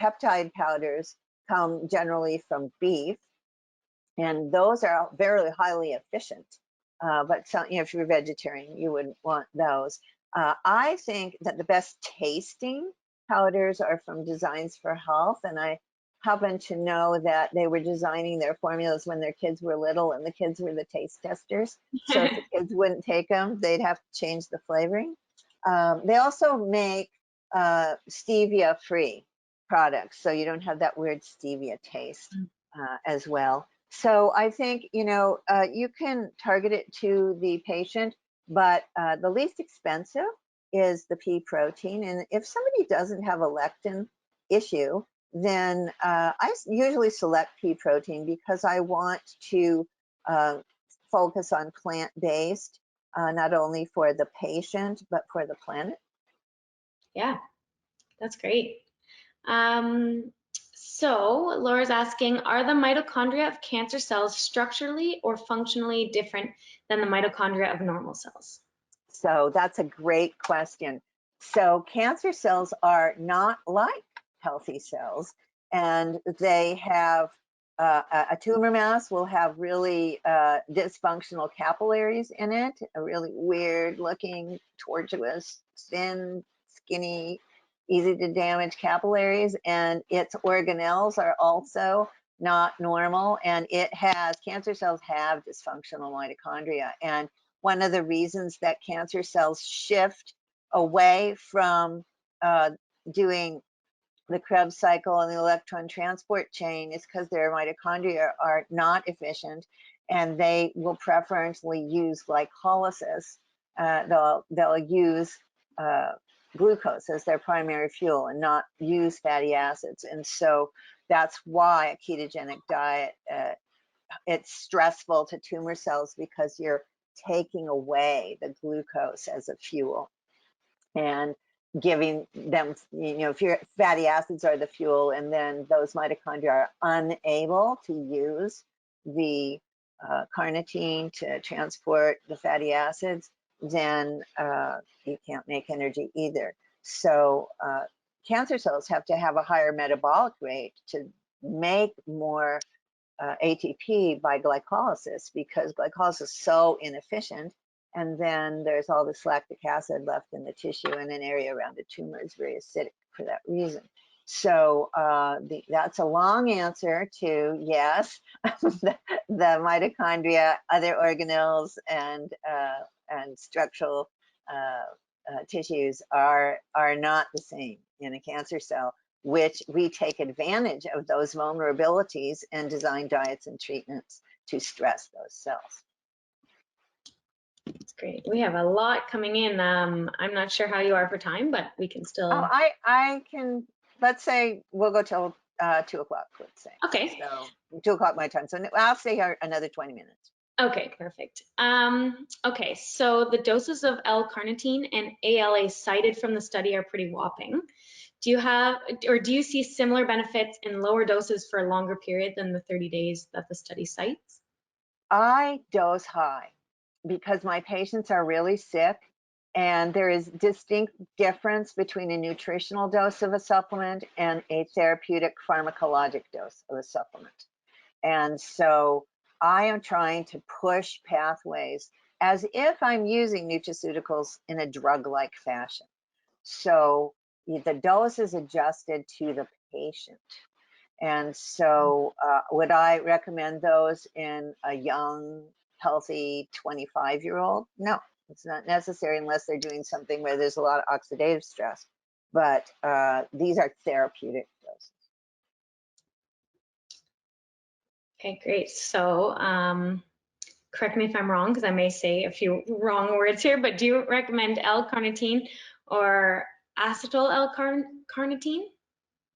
peptide powders come generally from beef, And those are very highly efficient. But some, if you're vegetarian, you wouldn't want those. I think that the best tasting powders are from Designs for Health, and I happen to know that they were designing their formulas when their kids were little, and the kids were the taste testers. So if the kids wouldn't take them, they'd have to change the flavoring. They also make stevia-free products, so you don't have that weird stevia taste as well. So I think, you can target it to the patient, but the least expensive is the pea protein. And if somebody doesn't have a lectin issue, then I usually select pea protein because I want to focus on plant-based, not only for the patient, but for the planet. Yeah, that's great. So Laura's asking, are the mitochondria of cancer cells structurally or functionally different than the mitochondria of normal cells? So that's a great question. So cancer cells are not like healthy cells, and they have a tumor mass will have really dysfunctional capillaries in it, a really weird looking, tortuous, thin, skinny, easy to damage capillaries, and its organelles are also not normal, and cancer cells have dysfunctional mitochondria. And one of the reasons that cancer cells shift away from doing the Krebs cycle and the electron transport chain is because their mitochondria are not efficient, and they will preferentially use glycolysis. They'll use glucose as their primary fuel and not use fatty acids. And so that's why a ketogenic diet, it's stressful to tumor cells because you're taking away the glucose as a fuel and giving them, if your fatty acids are the fuel, and then those mitochondria are unable to use the carnitine to transport the fatty acids, then you can't make energy either. So cancer cells have to have a higher metabolic rate to make more ATP by glycolysis, because glycolysis is so inefficient. And then there's all this lactic acid left in the tissue, and an area around the tumor is very acidic for that reason. So that's a long answer to yes, the mitochondria, other organelles, and structural tissues are not the same in a cancer cell, which we take advantage of those vulnerabilities and design diets and treatments to stress those cells. That's great. We have a lot coming in. I'm not sure how you are for time, but we can still. Oh, I can, let's say we'll go till 2 o'clock, let's say. Okay. So 2 o'clock my time. So I'll stay here another 20 minutes. Okay, perfect. Okay, so the doses of L-carnitine and ALA cited from the study are pretty whopping. Do you see similar benefits in lower doses for a longer period than the 30 days that the study cites? I dose high because my patients are really sick, and there is distinct difference between a nutritional dose of a supplement and a therapeutic pharmacologic dose of a supplement. And so I am trying to push pathways as if I'm using nutraceuticals in a drug-like fashion. So the dose is adjusted to the patient. And so would I recommend those in a young, healthy 25-year-old? No, it's not necessary unless they're doing something where there's a lot of oxidative stress. But these are therapeutic doses. Okay, great. So correct me if I'm wrong, because I may say a few wrong words here, but do you recommend L-carnitine or acetyl L-carnitine?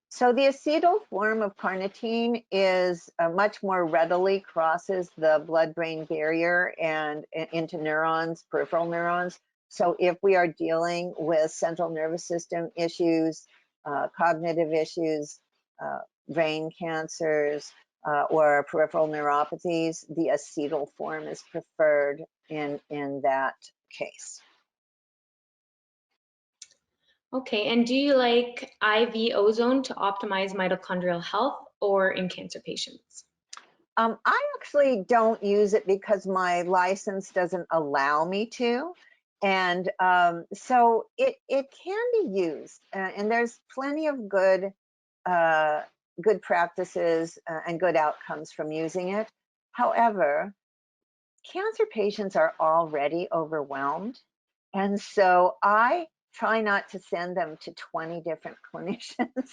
So the acetyl form of carnitine is much more readily crosses the blood-brain barrier and into neurons, peripheral neurons. So if we are dealing with central nervous system issues, cognitive issues, brain cancers, or peripheral neuropathies, the acetyl form is preferred in that case. Okay, and do you like IV ozone to optimize mitochondrial health or in cancer patients? I actually don't use it because my license doesn't allow me to. And so it can be used, and there's plenty of uh, good practices and good outcomes from using it. However, cancer patients are already overwhelmed. And so I try not to send them to 20 different clinicians.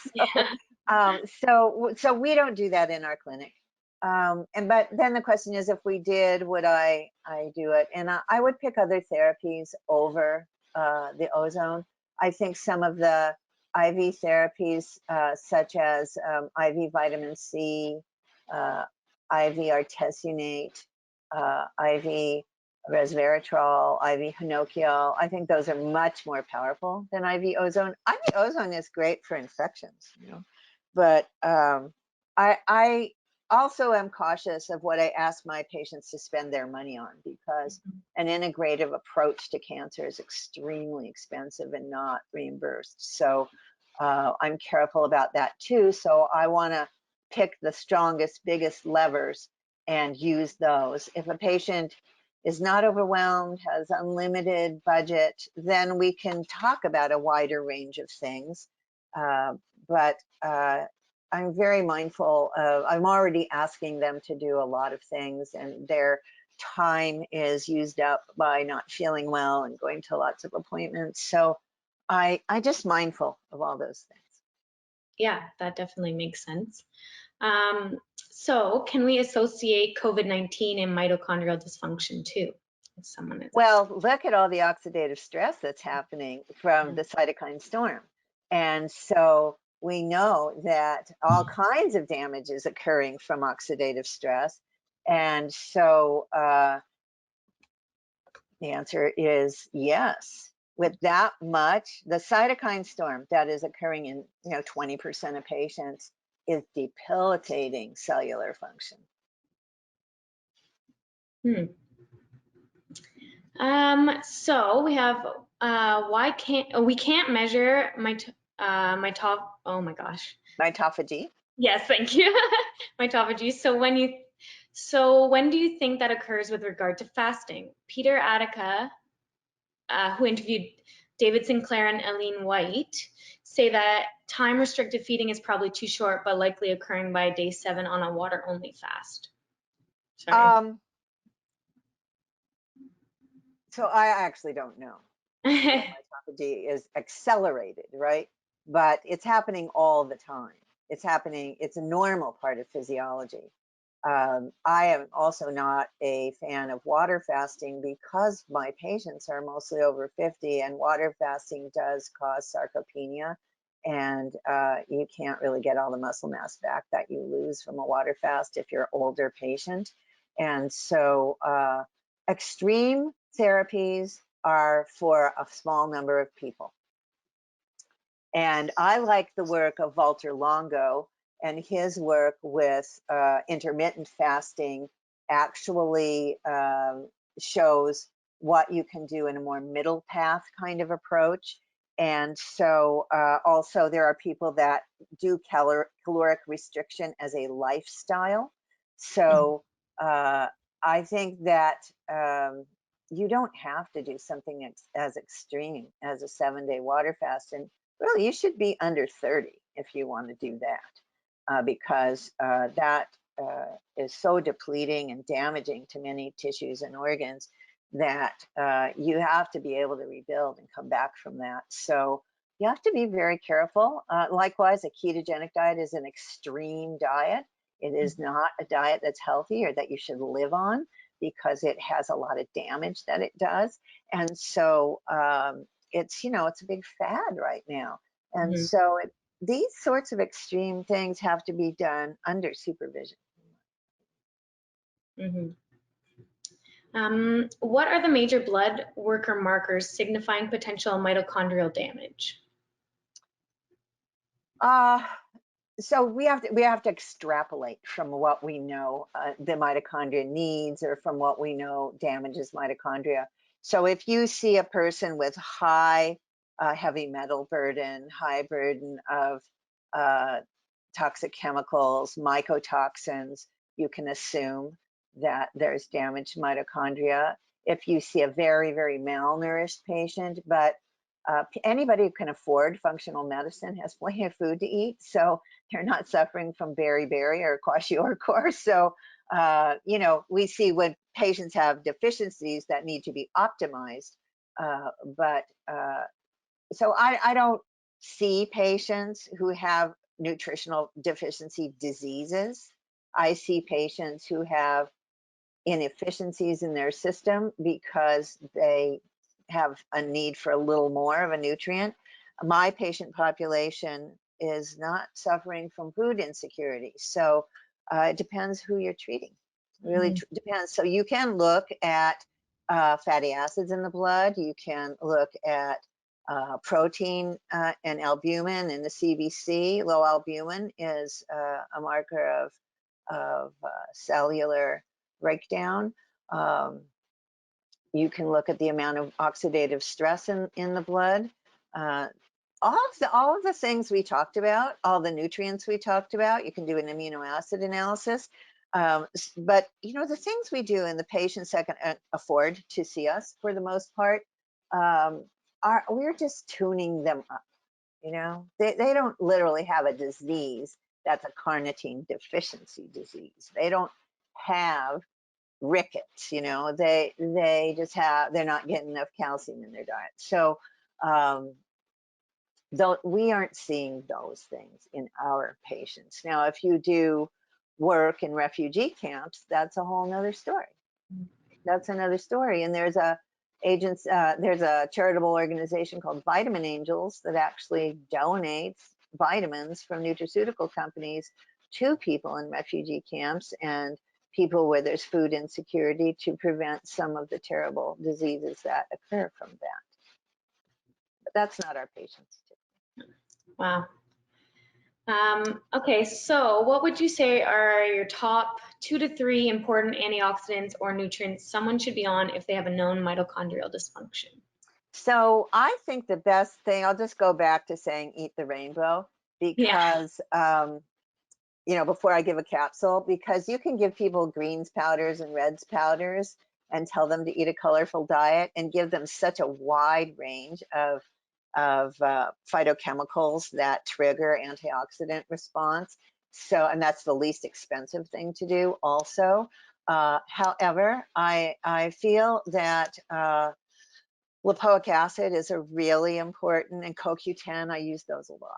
So we don't do that in our clinic. But then the question is, if we did, would I do it? And I would pick other therapies over the ozone. I think some of the IV therapies, such as IV vitamin C, IV artesunate, IV resveratrol, IV hinokiol. I think those are much more powerful than IV ozone. IV ozone is great for infections, but I also am cautious of what I ask my patients to spend their money on, because an integrative approach to cancer is extremely expensive and not reimbursed. So I'm careful about that too. So I want to pick the strongest, biggest levers and use those. If a patient is not overwhelmed, has unlimited budget, then we can talk about a wider range of things. But I'm very mindful of, I'm already asking them to do a lot of things, and their time is used up by not feeling well and going to lots of appointments. So I just mindful of all those things. Yeah, that definitely makes sense. So can we associate COVID-19 and mitochondrial dysfunction too? If someone is Well, look at all the oxidative stress that's happening from the cytokine storm. And so we know that all kinds of damage is occurring from oxidative stress. And so the answer is yes. With that much, the cytokine storm that is occurring in 20% of patients is debilitating cellular function. So we have why can't we can't measure oh my gosh. Mitophagy. Yes, thank you. Mitophagy. So when do you think that occurs with regard to fasting? Peter Attica, who interviewed David Sinclair and Eileen White, say that time restricted feeding is probably too short, but likely occurring by day 7 on a water only fast. Sorry. So I actually don't know. Mitophagy is accelerated, right? But it's happening all the time. It's happening, it's a normal part of physiology. I am also not a fan of water fasting because my patients are mostly over 50, and water fasting does cause sarcopenia, and you can't really get all the muscle mass back that you lose from a water fast if you're an older patient. And so extreme therapies are for a small number of people. And I like the work of Walter Longo, and his work with intermittent fasting actually shows what you can do in a more middle path kind of approach. And so also there are people that do caloric restriction as a lifestyle. So I think that you don't have to do something as extreme as a 7-day water fast. And really, you should be under 30 if you want to do that, because that is so depleting and damaging to many tissues and organs that you have to be able to rebuild and come back from that. So you have to be very careful. Likewise, a ketogenic diet is an extreme diet. It is not a diet that's healthy or that you should live on, because it has a lot of damage that it does. And so it's a big fad right now. And so these sorts of extreme things have to be done under supervision. What are the major blood worker markers signifying potential mitochondrial damage? So we have to extrapolate from what we know the mitochondria needs, or from what we know damages mitochondria. So if you see a person with high heavy metal burden, high burden of toxic chemicals, mycotoxins, you can assume that there's damaged mitochondria. If you see a very, very malnourished patient, but anybody who can afford functional medicine has plenty of food to eat, so they're not suffering from beriberi or kwashiorkor. So, we see when patients have deficiencies that need to be optimized, so I don't see patients who have nutritional deficiency diseases. I see patients who have inefficiencies in their system because they have a need for a little more of a nutrient. My patient population is not suffering from food insecurity. So it depends who you're treating. It really depends. So you can look at fatty acids in the blood. You can look at protein and albumin in the CBC. Low albumin is a marker of cellular breakdown. You can look at the amount of oxidative stress in the blood. All of the things we talked about, all the nutrients we talked about, you can do an amino acid analysis. But the things we do in the patients that can afford to see us, for the most part, we're just tuning them up. They don't literally have a disease that's a carnitine deficiency disease. They don't have rickets. They just they're not getting enough calcium in their diet. So we aren't seeing those things in our patients. Now, if you do work in refugee camps, that's a whole nother story. That's another story. And there's a charitable organization called Vitamin Angels that actually donates vitamins from nutraceutical companies to people in refugee camps and people where there's food insecurity to prevent some of the terrible diseases that occur from that. But that's not our patients. Wow. Okay, so what would you say are your top 2 to 3 important antioxidants or nutrients someone should be on if they have a known mitochondrial dysfunction? So I think the best thing, I'll just go back to saying eat the rainbow, because before I give a capsule, because you can give people greens powders and reds powders and tell them to eat a colorful diet and give them such a wide range of phytochemicals that trigger antioxidant response. So, and that's the least expensive thing to do also. However, I feel that lipoic acid is a really important, and CoQ10, I use those a lot.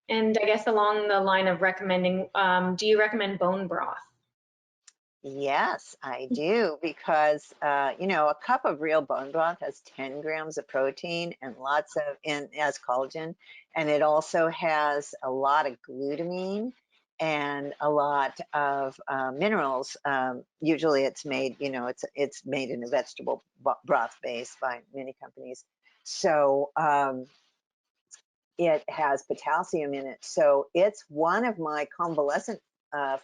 And I guess along the line of recommending, do you recommend bone broth? Yes, I do, because a cup of real bone broth has 10 grams of protein and as collagen, and it also has a lot of glutamine and a lot of minerals. Usually, it's made, it's made in a vegetable broth base by many companies. So it has potassium in it. So it's one of my convalescent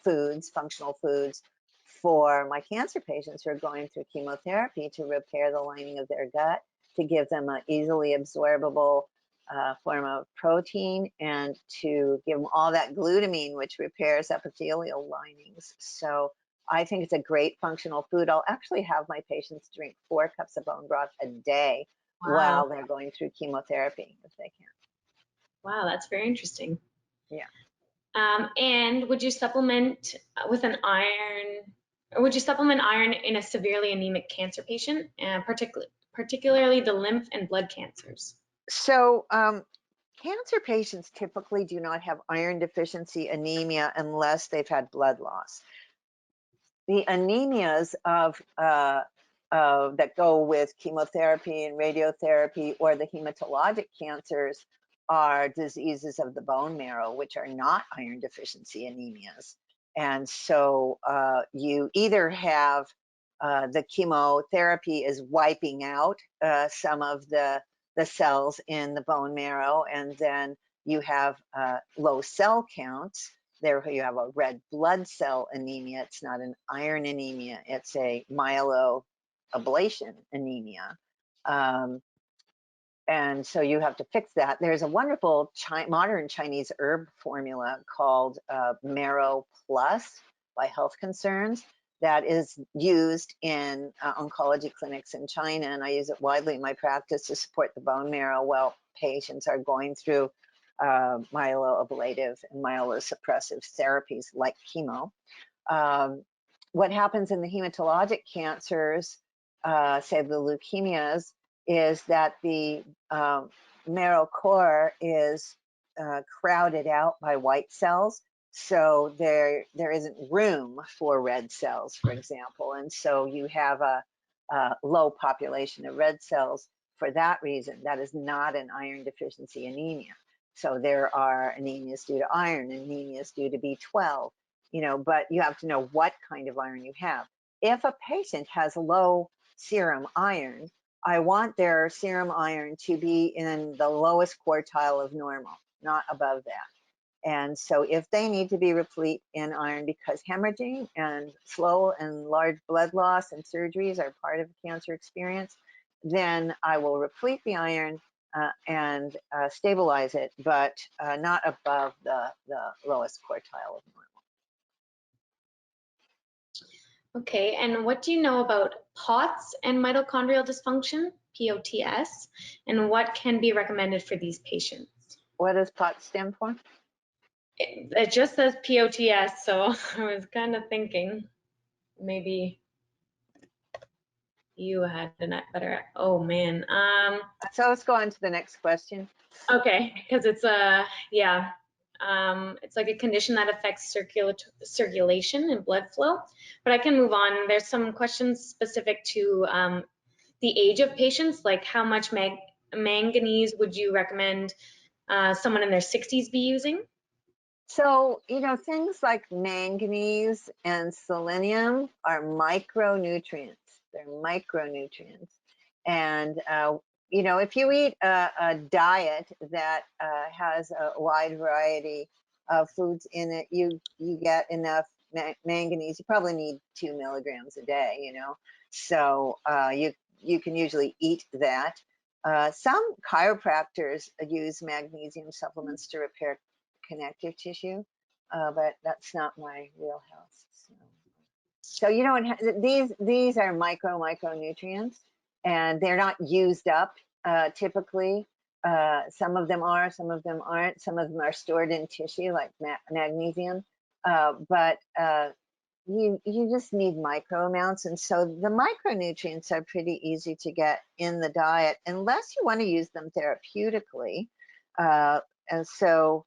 foods, functional foods, for my cancer patients who are going through chemotherapy, to repair the lining of their gut, to give them an easily absorbable form of protein, and to give them all that glutamine, which repairs epithelial linings. So I think it's a great functional food. I'll actually have my patients drink 4 cups of bone broth a day while they're going through chemotherapy, if they can. Wow, that's very interesting. Yeah. And would you supplement with an iron, or would you supplement iron in a severely anemic cancer patient, and particularly the lymph and blood cancers? So cancer patients typically do not have iron deficiency anemia unless they've had blood loss. The anemias that go with chemotherapy and radiotherapy, or the hematologic cancers, are diseases of the bone marrow, which are not iron deficiency anemias. And so you either have the chemotherapy is wiping out some of the cells in the bone marrow, and then you have low cell counts. There you have a red blood cell anemia. It's not an iron anemia. It's a myeloablation anemia. And so you have to fix that. There's a wonderful modern Chinese herb formula called Marrow Plus by Health Concerns that is used in oncology clinics in China, and I use it widely in my practice to support the bone marrow while patients are going through myeloablative and myelosuppressive therapies like chemo. What happens in the hematologic cancers, say the leukemias, is that the marrow core is crowded out by white cells. So there isn't room for red cells, for example. And so you have a low population of red cells for that reason. That is not an iron deficiency anemia. So there are anemias due to iron, anemias due to B12, you know, but you have to know what kind of iron you have. If a patient has low serum iron, I want their serum iron to be in the lowest quartile of normal, not above that. And so if they need to be replete in iron because hemorrhaging and slow and large blood loss and surgeries are part of the cancer experience, then I will replete the iron and stabilize it, but not above the lowest quartile of normal. Okay, and what do you know about POTS and mitochondrial dysfunction, POTS, and what can be recommended for these patients? What does POTS stand for? It just says POTS, so I was kind of thinking maybe you had a better, oh man. So let's go on to the next question. Okay, because it's it's like a condition that affects circulation and blood flow. But I can move on. There's some questions specific to the age of patients, like how much manganese would you recommend someone in their 60s be using? So, you know, things like manganese and selenium are micronutrients. They're micronutrients. And, you know, if you eat a diet that has a wide variety of foods in it, you get enough manganese. You probably need 2 milligrams a day, you know. So you can usually eat that. Some chiropractors use magnesium supplements to repair connective tissue, but that's not my wheelhouse. So you know, these are micronutrients, and they're not used up typically. Some of them are, some of them aren't. Some of them are stored in tissue, like magnesium, but you just need micro amounts, and so the micronutrients are pretty easy to get in the diet, unless you want to use them therapeutically, and so.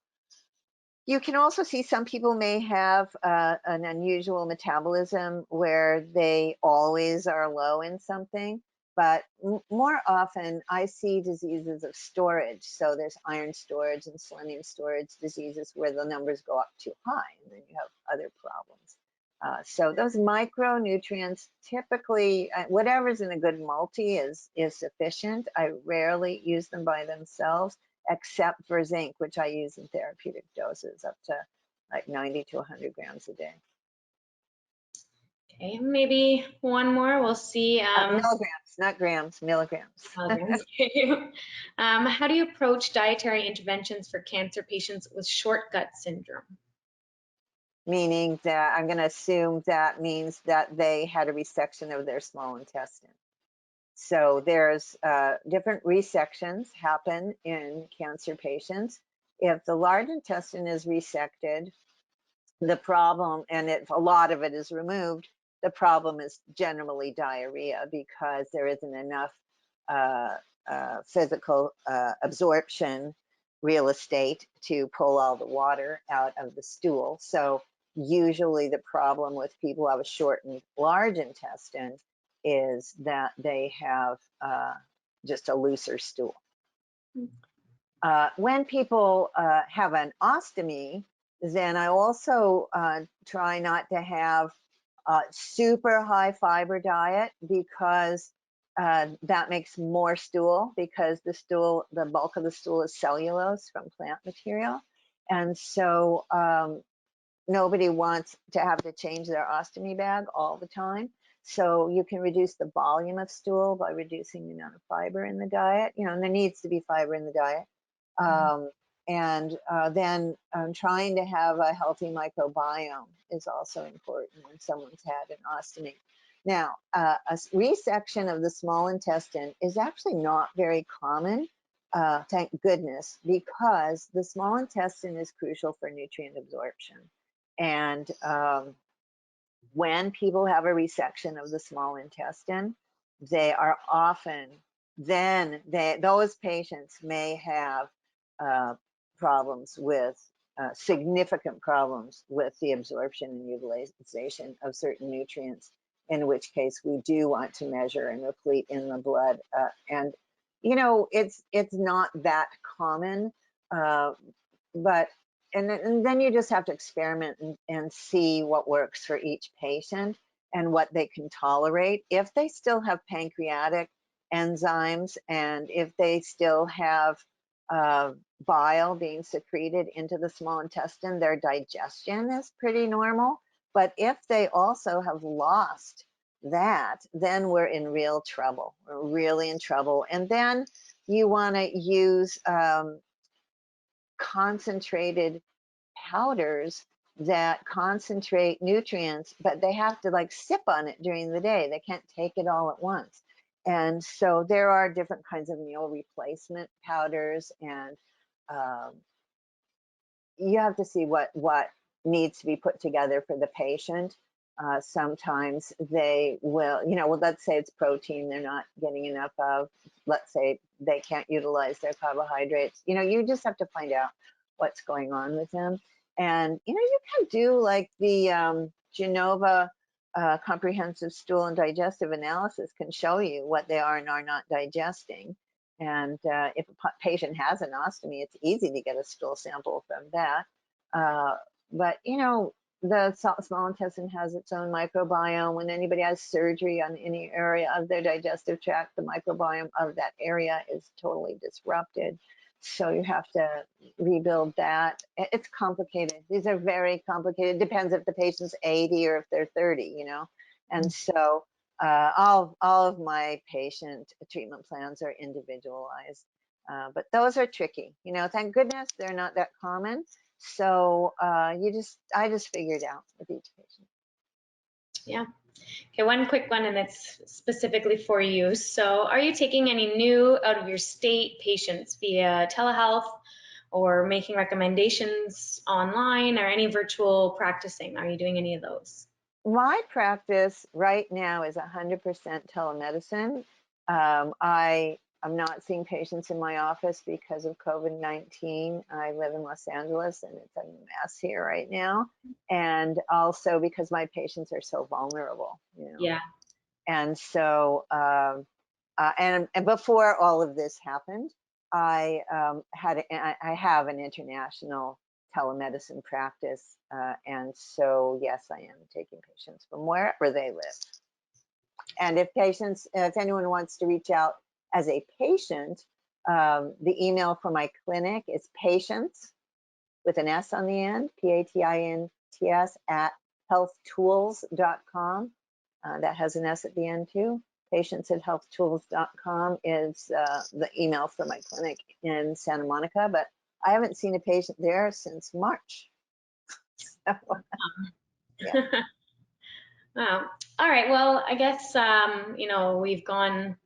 You can also see some people may have an unusual metabolism where they always are low in something, but more often I see diseases of storage. So there's iron storage and selenium storage diseases where the numbers go up too high, and then you have other problems. So those micronutrients, typically, whatever's in a good multi is sufficient. I rarely use them by themselves, except for zinc, which I use in therapeutic doses up to like 90 to 100 grams a day. Okay, maybe one more. We'll see. Milligrams, not grams, milligrams. Milligrams. How do you approach dietary interventions for cancer patients with short gut syndrome? Meaning that I'm going to assume that means that they had a resection of their small intestine. So there's different resections happen in cancer patients. If the large intestine is resected, the problem, and if a lot of it is removed, the problem is generally diarrhea because there isn't enough physical absorption real estate to pull all the water out of the stool. So usually the problem with people who have a shortened large intestine is that they have just a looser stool. When people have an ostomy, then I also try not to have a super high fiber diet because that makes more stool, because the bulk of the stool is cellulose from plant material. And so nobody wants to have to change their ostomy bag all the time. So you can reduce the volume of stool by reducing the amount of fiber in the diet, and there needs to be fiber in the diet. And then trying to have a healthy microbiome is also important when someone's had an ostomy. Now, a resection of the small intestine is actually not very common, thank goodness, because the small intestine is crucial for nutrient absorption. And when people have a resection of the small intestine, they are often, those patients may have problems with significant problems with the absorption and utilization of certain nutrients, in which case we do want to measure and replete in the blood. And it's not that common, but and then you just have to experiment and see what works for each patient and what they can tolerate. If they still have pancreatic enzymes and if they still have bile being secreted into the small intestine, their digestion is pretty normal. But if they also have lost that, then we're in real trouble. We're really in trouble. And then you want to use concentrated powders that concentrate nutrients, but they have to like sip on it during the day. They can't take it all at once. And so there are different kinds of meal replacement powders, and you have to see what needs to be put together for the patient. Sometimes they will, well, let's say it's protein they're not getting enough of. Let's say they can't utilize their carbohydrates. You just have to find out what's going on with them. And, you can do like the Genova comprehensive stool and digestive analysis can show you what they are and are not digesting. And if a patient has an ostomy, it's easy to get a stool sample from that. But, the small intestine has its own microbiome. When anybody has surgery on any area of their digestive tract, the microbiome of that area is totally disrupted. So you have to rebuild that. It's complicated. These are very complicated. It depends if the patient's 80 or if they're 30, And so all of my patient treatment plans are individualized. But those are tricky. Thank goodness they're not that common. So I just figured out with each patient. Yeah. Okay, one quick one, and it's specifically for you. So are you taking any new out of your state patients via telehealth or making recommendations online or any virtual practicing? Are you doing any of those? My practice right now is 100% telemedicine. I'm not seeing patients in my office because of COVID-19. I live in Los Angeles and it's a mess here right now. And also because my patients are so vulnerable, Yeah. And so, and before all of this happened, I have an international telemedicine practice. And so, yes, I am taking patients from wherever they live. And if anyone wants to reach out as a patient, the email for my clinic is patients with an S on the end, PATINTS at healthtools.com. That has an S at the end too. Patients at healthtools.com is the email for my clinic in Santa Monica, but I haven't seen a patient there since March. So, yeah. Wow. All right. Well, I guess, we've gone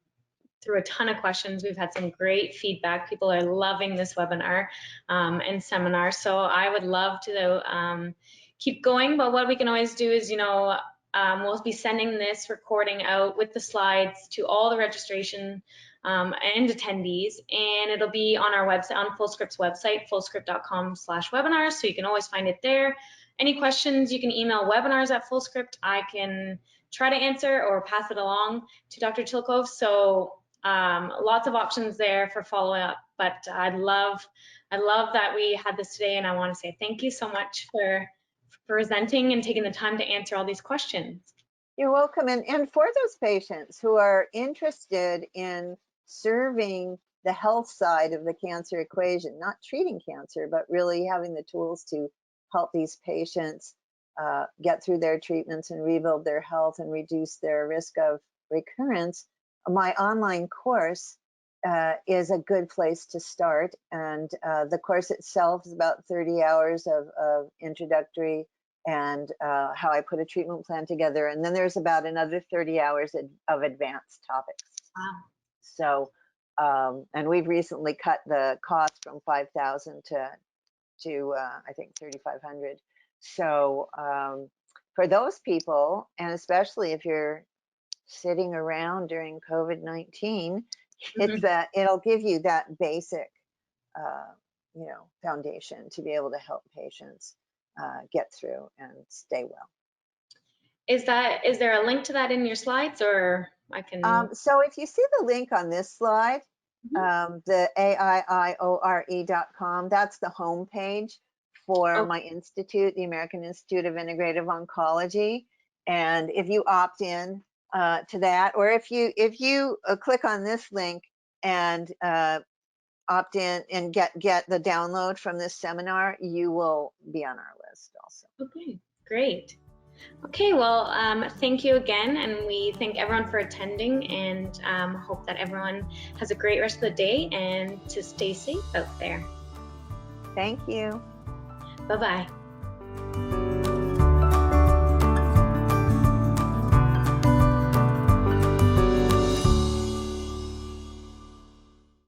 through a ton of questions. We've had some great feedback. People are loving this webinar and seminar. So I would love to keep going, but what we can always do is, we'll be sending this recording out with the slides to all the registration and attendees, and it'll be on our website, on Fullscript's website, fullscript.com/webinars, so you can always find it there. Any questions, you can email webinars@Fullscript. I can try to answer or pass it along to Dr. Chilkov. So lots of options there for follow-up, but I love that we had this today, and I want to say thank you so much for presenting and taking the time to answer all these questions. You're welcome. And for those patients who are interested in serving the health side of the cancer equation, not treating cancer, but really having the tools to help these patients get through their treatments and rebuild their health and reduce their risk of recurrence, my online course is a good place to start. And the course itself is about 30 hours of introductory and how I put a treatment plan together. And then there's about another 30 hours of advanced topics. Wow. So, and we've recently cut the cost from 5,000 to I think 3,500. So for those people, and especially if you're sitting around during COVID-19, it's that it'll give you that basic, foundation to be able to help patients get through and stay well. Is there a link to that in your slides, or I can? So if you see the link on this slide, the AIIORE.com, that's the home page for my institute, the American Institute of Integrative Oncology. And if you opt in to that, or if you click on this link and opt in and get the download from this seminar, you will be on our list also. Okay, great. Okay, well, thank you again, and we thank everyone for attending, and hope that everyone has a great rest of the day and to stay safe out there. Thank you. Bye-bye.